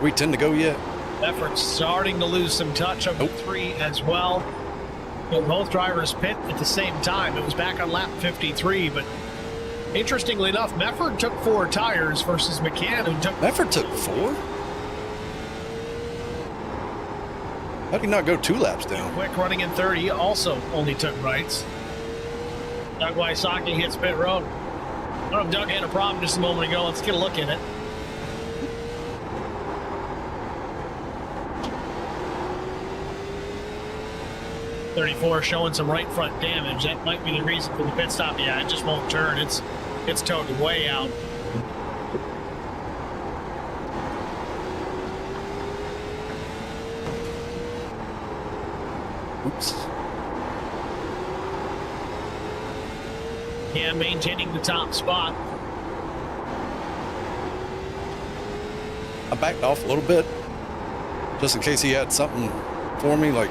We 10 to go yet? Effort starting to lose some touch up 3 as well. But both drivers pit at the same time. It was back on lap 53, but interestingly enough, Mefford took 4 tires versus McCann, who took... Mefford took 4? How did he not go 2 laps down? Quick running in 30 also only took rights. Doug Wysocki hits pit road. I don't know if Doug had a problem just a moment ago. Let's get a look at it. .34 showing some right front damage. That might be the reason for the pit stop. Yeah, it just won't turn. It's towed way out. Oops. Yeah, maintaining the top spot. I backed off a little bit just in case he had something for me, like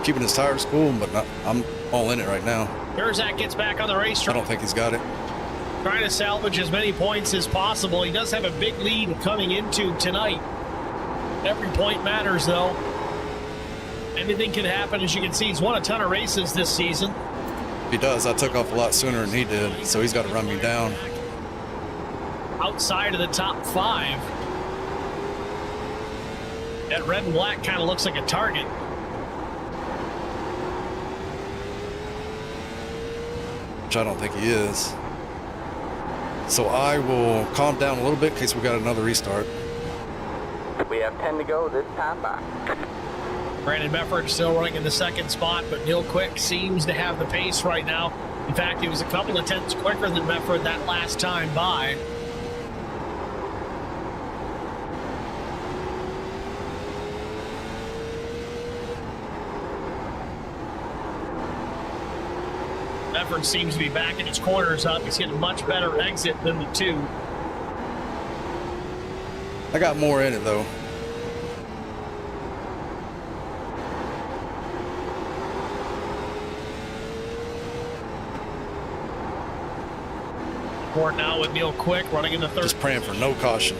keeping his tires cool, but I'm all in it right now. Turzak gets back on the racetrack. I don't think he's got it. Trying to salvage as many points as possible. He does have a big lead coming into tonight. Every point matters, though. Anything can happen. As you can see, he's won a ton of races this season. If he does, I took off a lot sooner than he did, so he's got to run me down. Outside of the top 5. That red and black kind of looks like a target. Which I don't think he is. So I will calm down a little bit in case we got another restart. We have 10 to go this time by. Brandon Mefford still running in the second spot, but Neil Quick seems to have the pace right now. In fact, he was a couple of tenths quicker than Mefford that last time by. Mefford seems to be backing his corners up. He's getting a much better exit than the two. I got more in it though. Court now with Neil Quick running in the third. Just praying for no caution.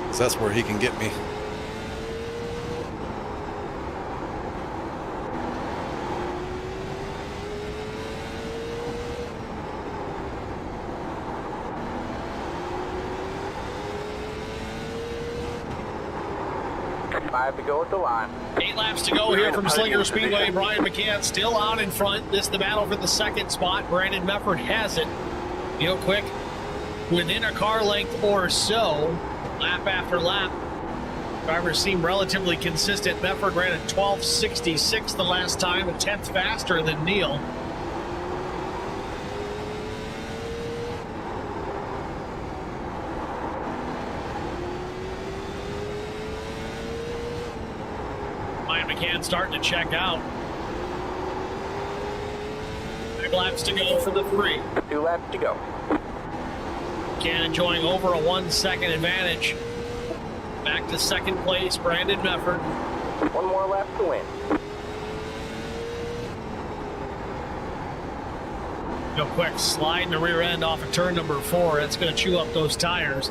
'Cause that's where he can get me. Five to go at the line. 8 laps to go here from Slinger Speedway. Brian McCann still out in front. This is the battle for the second spot. Brandon Mefford has it. Neil Quick within a car length or so, lap after lap. Drivers seem relatively consistent. Mefford ran at 12:66 the last time, a tenth faster than Neil. McCann starting to check out. 5 laps to go for the 3. 2 laps to go. McCann enjoying over a 1 second advantage. Back to second place, Brandon Mefford. 1 more lap to win. Go quick, sliding the rear end off of turn number 4. That's going to chew up those tires.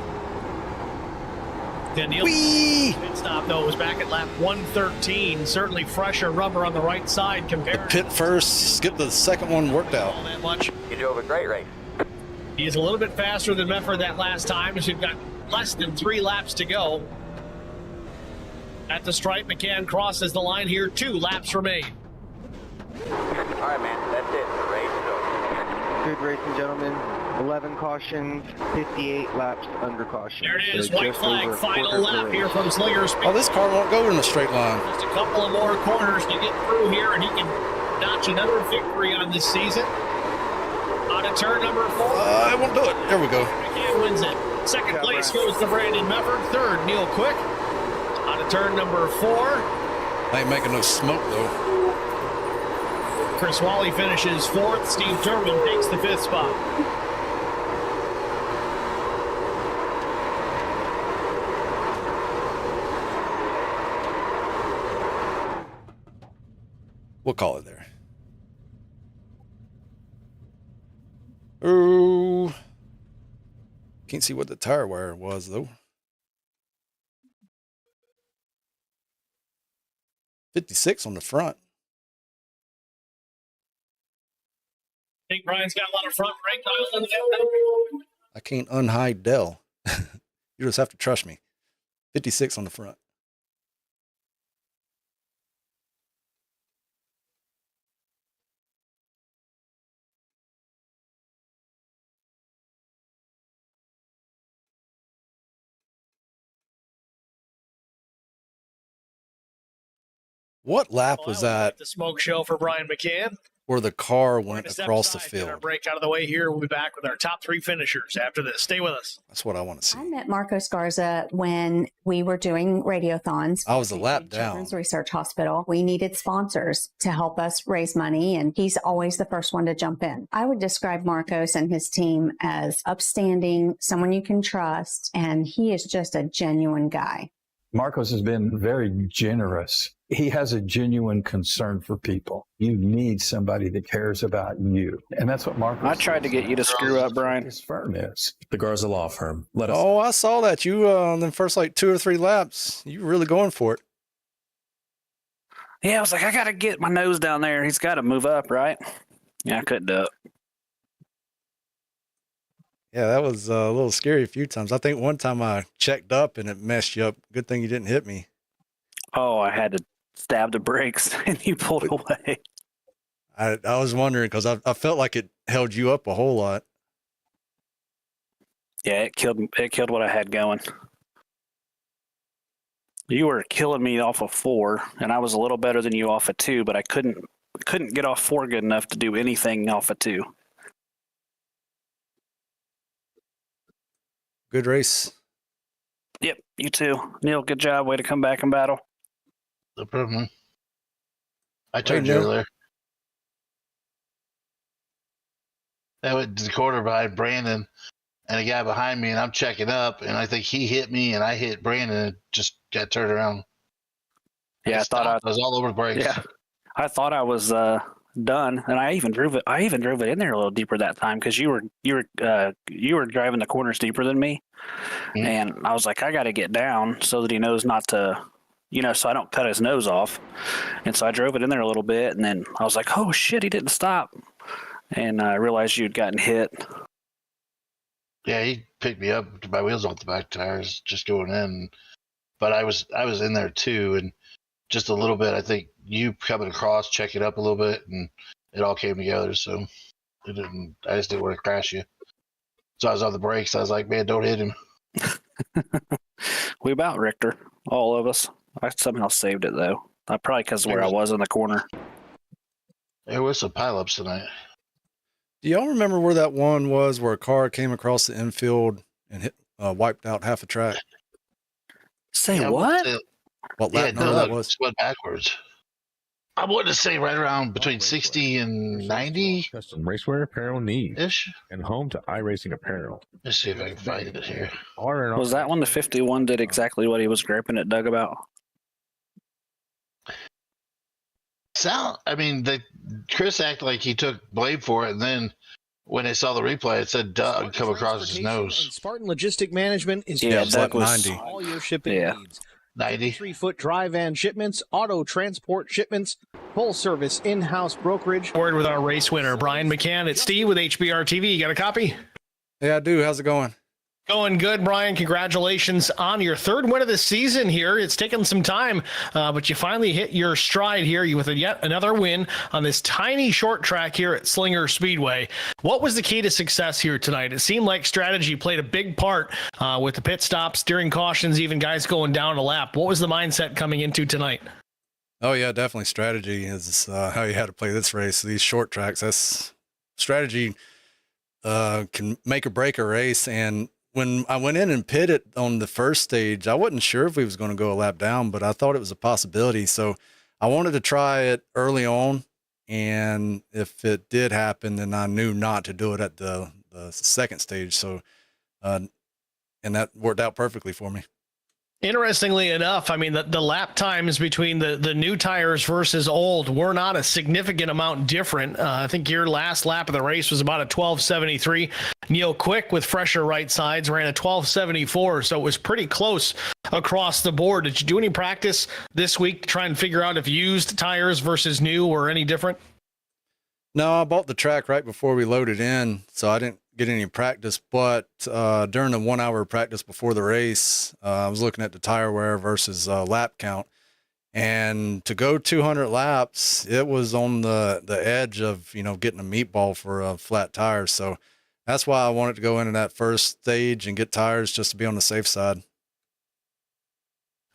Then Neil pit stop though was back at lap 113. Certainly fresher rubber on the right side compared. The pit first, skip the second one, worked out. All that much. You drove a great race. He is a little bit faster than Mefford that last time, as we've got less than 3 laps to go. At the stripe, McCann crosses the line here. 2 laps remain. All right, man. That's it. The race is over. Good racing, gentlemen. 11 cautions, 58 laps under caution. There it is, So white just flag, over a final quarter lap of the here race. from Slinger Speed. Oh, this car won't go in a straight line. Just a couple of more corners to get through here, and he can notch another victory on this season. On to turn number 4. I won't do it. There we go. McCann wins it. Second place goes to Brandon Mefford. Third, Neil Quick. On to turn number 4. I ain't making no smoke though. Chris Wally finishes 4th. Steve Turbin takes the 5th spot. We'll call it there. Oh, can't see what the tire wear was though. 56 on the front. I think Brian's got a lot of front brake dials on the I can't unhide Dell. You just have to trust me. 56 on the front. What lap was that The smoke show for Brian McCann. where the car went Step across the aside, get our field? break out of the way here. We'll be back with our top 3 finishers after this. Stay with us. That's what I want to I see. met Marco Scarza when we were doing radiothons. I was a lap St. Jude down. Children's Research Hospital. We needed sponsors to help us raise money, and he's always the first one to jump in. I would describe Marcos and his team as upstanding, someone you can trust, and he is just a genuine guy. Marcos has been very generous. He has a genuine concern for people. You need somebody that cares about you. And that's what Marcos I tried to get you to screw up, Brian. His firm is. The Garza Law Firm. Let us. Oh, I saw that. You, on the first like 2 or 3 laps, you were really going for it. Yeah, I was like, I got to get my nose down there. He's got to move up, right? Yeah, I couldn't do it. Yeah, that was a little scary a few times. I think one time I checked up and it messed you up. Good thing you didn't hit me. Oh, I had to stab the brakes and you pulled away. I was wondering because I felt like it held you up a whole lot. Yeah, it killed what I had going. You were killing me off of 4, and I was a little better than you off of 2, but I couldn't get off 4 good enough to do anything off of 2. Good race. Yep, you too. Neil, good job. Way to come back in battle. No problem. I turned Hey, you Neil. earlier. I went to the corner behind Brandon and a guy behind me, and I'm checking up, and I think he hit me, and I hit Brandon, and just got turned around. Yeah, I was all over the brakes. Yeah, I thought I was done, and I even drove it. I even drove it in there a little deeper that time because you were driving the corners deeper than me, and I was like, I got to get down so that he knows not to, so I don't cut his nose off. And so I drove it in there a little bit, and then I was like, oh shit, he didn't stop, and I realized you'd gotten hit. Yeah, he picked me up, my wheels off the back tires, just going in. But I was in there too, and just a little bit. I think you coming across, check it up a little bit, and it all came together. So I just didn't want to crash you. So I was on the brakes. I was like, man, don't hit him. We about Richter, all of us. I somehow saved it though. Probably because of where I was in the corner. There was some pileups tonight. Do y'all remember where that one was where a car came across the infield and wiped out half a track? Say what? What lap number that was? Went backwards. I wanted to say right around between 60 and 90. Custom racewear apparel needs. Ish. And home to iRacing apparel. Let's see if I can find it here. Was that when the 51 did exactly what he was griping at Doug about? Chris acted like he took blame for it, and then when they saw the replay, it said Doug come across his nose. Spartan Logistic Management is Doug was 90. All your shipping needs. 90. 3-foot dry van shipments, auto transport shipments, full service in-house brokerage. Word with our race winner, Brian McCann. It's Steve with HBR TV. You got a copy? Yeah, I do. How's it going? Going good, Brian. Congratulations on your third win of the season here. It's taken some time, but you finally hit your stride here with yet another win on this tiny short track here at Slinger Speedway. What was the key to success here tonight? It seemed like strategy played a big part with the pit stops, steering cautions, even guys going down a lap. What was the mindset coming into tonight? Oh, yeah, definitely. Strategy is how you had to play this race. These short tracks, that's strategy can make or break a race. And when I went in and pitted on the first stage, I wasn't sure if we was going to go a lap down, but I thought it was a possibility. So I wanted to try it early on. And if it did happen, then I knew not to do it at the second stage. So, and that worked out perfectly for me. Interestingly enough, I mean, the lap times between the new tires versus old were not a significant amount different. I think your last lap of the race was about a 12:73. Neil Quick with fresher right sides ran a 12:74, so it was pretty close across the board. Did you do any practice this week to try and figure out if used tires versus new were any different? No, I bought the track right before we loaded in, so I didn't get any practice, but during the 1 hour practice before the race, I was looking at the tire wear versus lap count, and to go 200 laps, it was on the edge of, getting a meatball for a flat tire. So that's why I wanted to go into that first stage and get tires just to be on the safe side.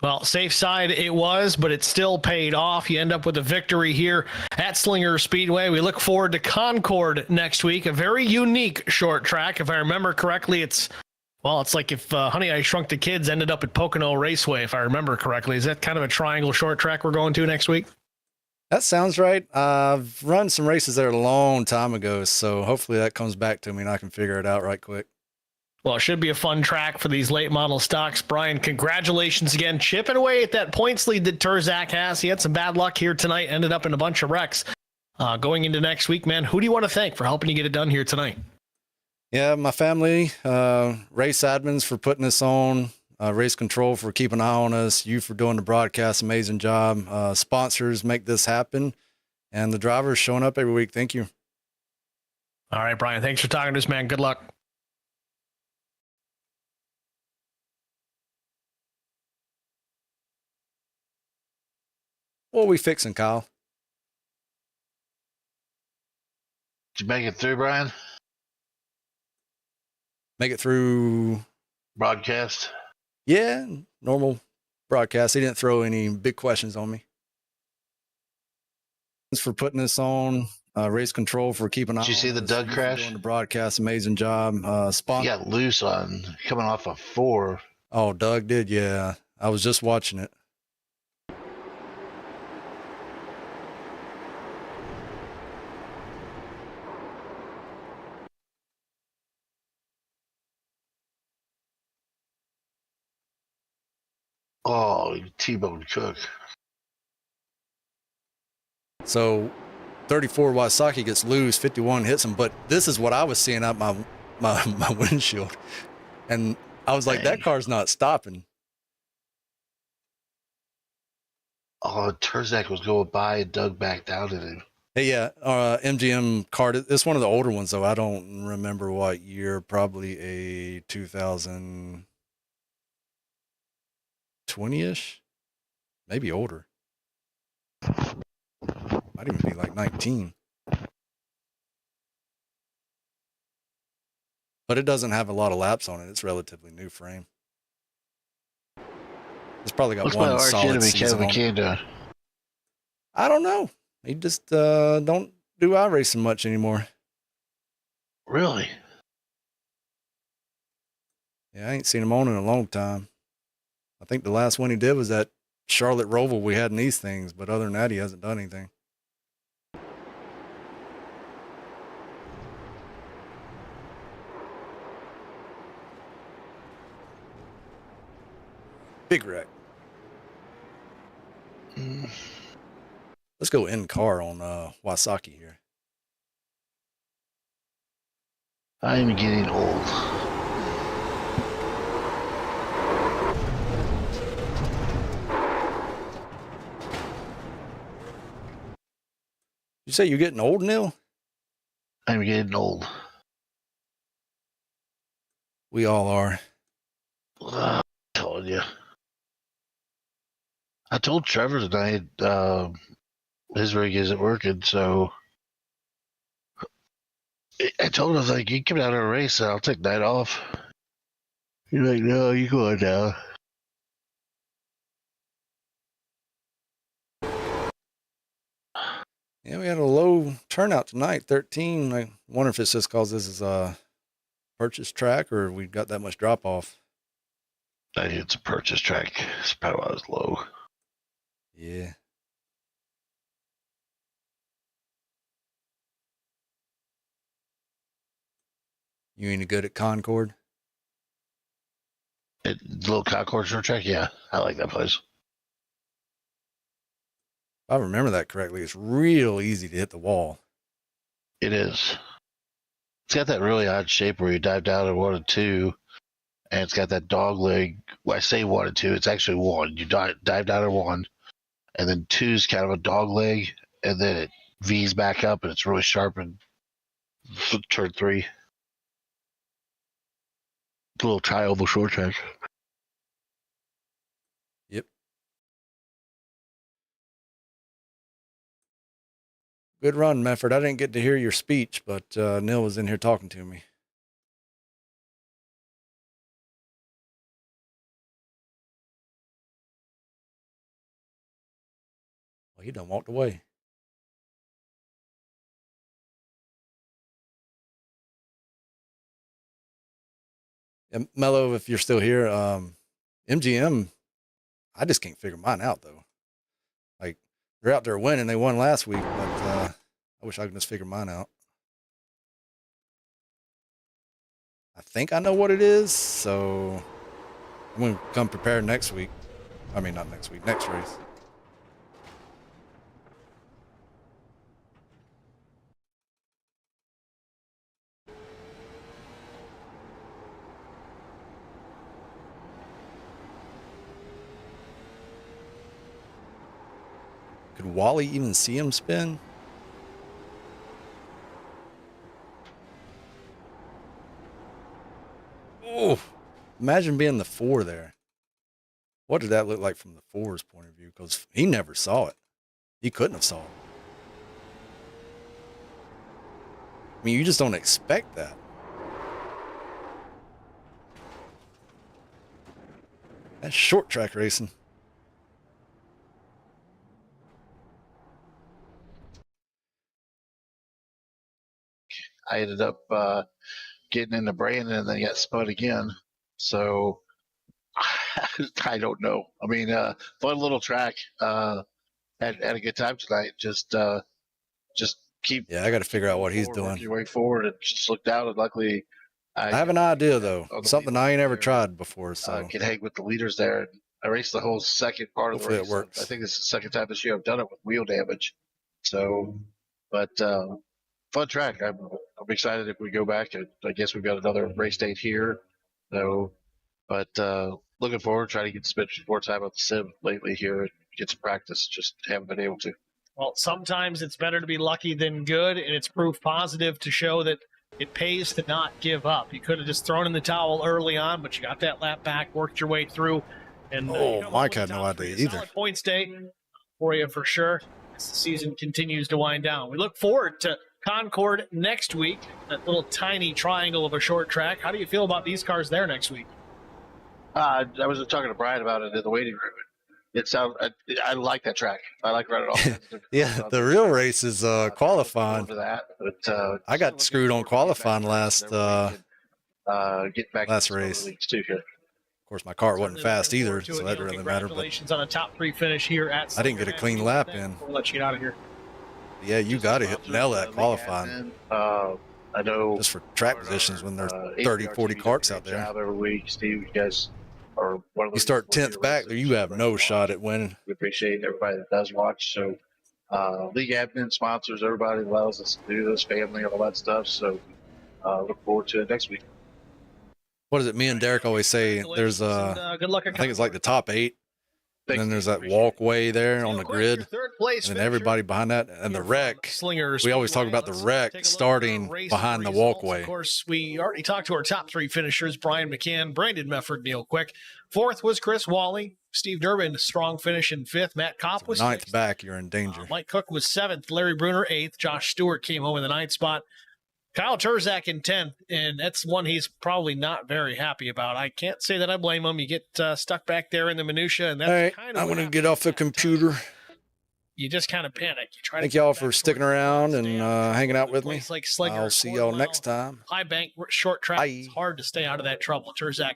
Well, safe side it was, but it still paid off. You end up with a victory here at Slinger Speedway. We look forward to Concord next week, a very unique short track. If I remember correctly, it's like if Honey, I Shrunk the Kids ended up at Pocono Raceway, if I remember correctly. Is that kind of a triangle short track we're going to next week? That sounds right. I've run some races there a long time ago, so hopefully that comes back to me and I can figure it out right quick. Well, it should be a fun track for these late model stocks. Brian, congratulations again. Chipping away at that points lead that Turzak has. He had some bad luck here tonight, ended up in a bunch of wrecks. Going into next week, man, who do you want to thank for helping you get it done here tonight? Yeah, my family, race admins for putting us on, race control for keeping an eye on us, you for doing the broadcast, amazing job. Sponsors make this happen, and the drivers showing up every week. Thank you. All right, Brian, thanks for talking to us, man. Good luck. What are we fixing, Kyle? Did you make it through, Brian? Make it through broadcast? Yeah, normal broadcast. He didn't throw any big questions on me. Thanks for putting this on. Race control for keeping. Did you see the Doug crash? Doing the broadcast, amazing job. He got loose on coming off a 4. Oh, Doug did. Yeah, I was just watching it. Oh, T-Bone Cook. So 34 Wasaki gets loose, 51 hits him, but this is what I was seeing out my windshield. And I was like, that car's not stopping. Oh, Terzak was going by and Doug backed out at him. Hey, yeah, MGM card. It's one of the older ones, though. I don't remember what year. Probably a 2020-ish, maybe older. Might even be like 19. But it doesn't have a lot of laps on it. It's relatively new frame. It's probably got one solid season on it. I don't know. He just don't do iRacing much anymore. Really? Yeah, I ain't seen him on in a long time. I think the last one he did was that Charlotte Roval we had in these things, but other than that, he hasn't done anything. Big wreck. Let's go in car on Wasaki here. I'm getting old. You say you're getting old, Neil? I'm getting old. We all are. I told you. I told Trevor tonight his rig isn't working, so I told him, I was like, you come down to a race, I'll take night off. He's like, no, you go on down. Yeah, we had a low turnout tonight, 13. I wonder if it's just because this is a purchase track or we got that much drop off. I think it's a purchase track. It's probably why it was low. Yeah. You ain't good at Concord? Little Concord short track? Yeah, I like that place. If I remember that correctly, it's real easy to hit the wall. It is. It's got that really odd shape where you dive down in 1 and 2, and it's got that dog leg. Well, I say 1 and 2, it's actually 1. You dive down in 1, and then 2's kind of a dog leg, and then it V's back up, and it's really sharp in turn 3. A little tri-oval short track. Yep. Good run, Mefford. I didn't get to hear your speech, but Neil was in here talking to me. Well, he done walked away. And Mello, if you're still here, MGM, I just can't figure mine out, though. Like, they're out there winning. They won last week, but I wish I could just figure mine out. I think I know what it is, so I'm going to come prepared next week. I mean, not next week, next race. Could Wally even see him spin? Oh, imagine being the 4 there. What did that look like from the 4's point of view? Because he never saw it. He couldn't have saw it. I mean, you just don't expect that. That's short track racing. I ended up getting into Brandon and then got spun again. So I don't know. I mean, fun little track. Had a good time tonight. Just keep. Yeah, I got to figure out what he's work doing. your way forward and just look down. And luckily, I have an idea though. Something I ain't ever tried before. So can hang with the leaders there. I raced the whole second part of the hopefully race. it works. I think this is the second time this year I've done it with wheel damage. So, but fun track. I'm excited if we go back. I guess we've got another race date here. So, but looking forward, trying to get spent more time on the sim lately here and get some practice. Just haven't been able to. Well, sometimes it's better to be lucky than good, and it's proof positive to show that it pays to not give up. You could have just thrown in the towel early on, but you got that lap back, worked your way through. And Mike had no idea either. Solid points day for you for sure as the season continues to wind down. We look forward to Concord next week, that little tiny triangle of a short track. How do you feel about these cars there next week? I was talking to Brian about it in the waiting room. It sounds. I like that track. I like running off. Yeah, the real race is qualifying. That, but, I got screwed on qualifying last get back last race. Too here. Of course, my car wasn't fast either, so that didn't really matter. But Congratulations on a top 3 finish here at Slinger. I didn't get a clean lap in. We'll let you get out of here. Yeah, you got to nail that qualifying. I know. Just for track positions when there's 30, 40 carts out there. Every week, Steve, you guys are one of you start 10th back there, you have no shot at winning. We appreciate everybody that does watch. So, league admin, sponsors, everybody allows us to do this, family, all that stuff. So, look forward to it next week. What is it? Me and Derek always say there's good luck. I think it's like the top 8. And then there's that walkway there on the grid, and then everybody behind that, and the wreck. Slingers. We always talk about the wreck starting behind the walkway. Of course, we already talked to our top 3 finishers: Brian McCann, Brandon Mefford, Neil Quick. 4th was Chris Wally. Steve Durbin, strong finish in 5th. Matt Kopp was 9th 6th. back. You're in danger. Mike Cook was 7th. Larry Bruner 8th. Josh Stewart came home in the 9th spot. Kyle Turzak in 10th, and that's one he's probably not very happy about. I can't say that I blame him. You get stuck back there in the minutia, and that's kind of. I'm going to get off the computer. You just kind of panic. You try. Thank y'all for sticking around and hanging out with me. Like Slinger, I'll see y'all next time. High bank, short track. It's hard to stay out of that trouble. Turzak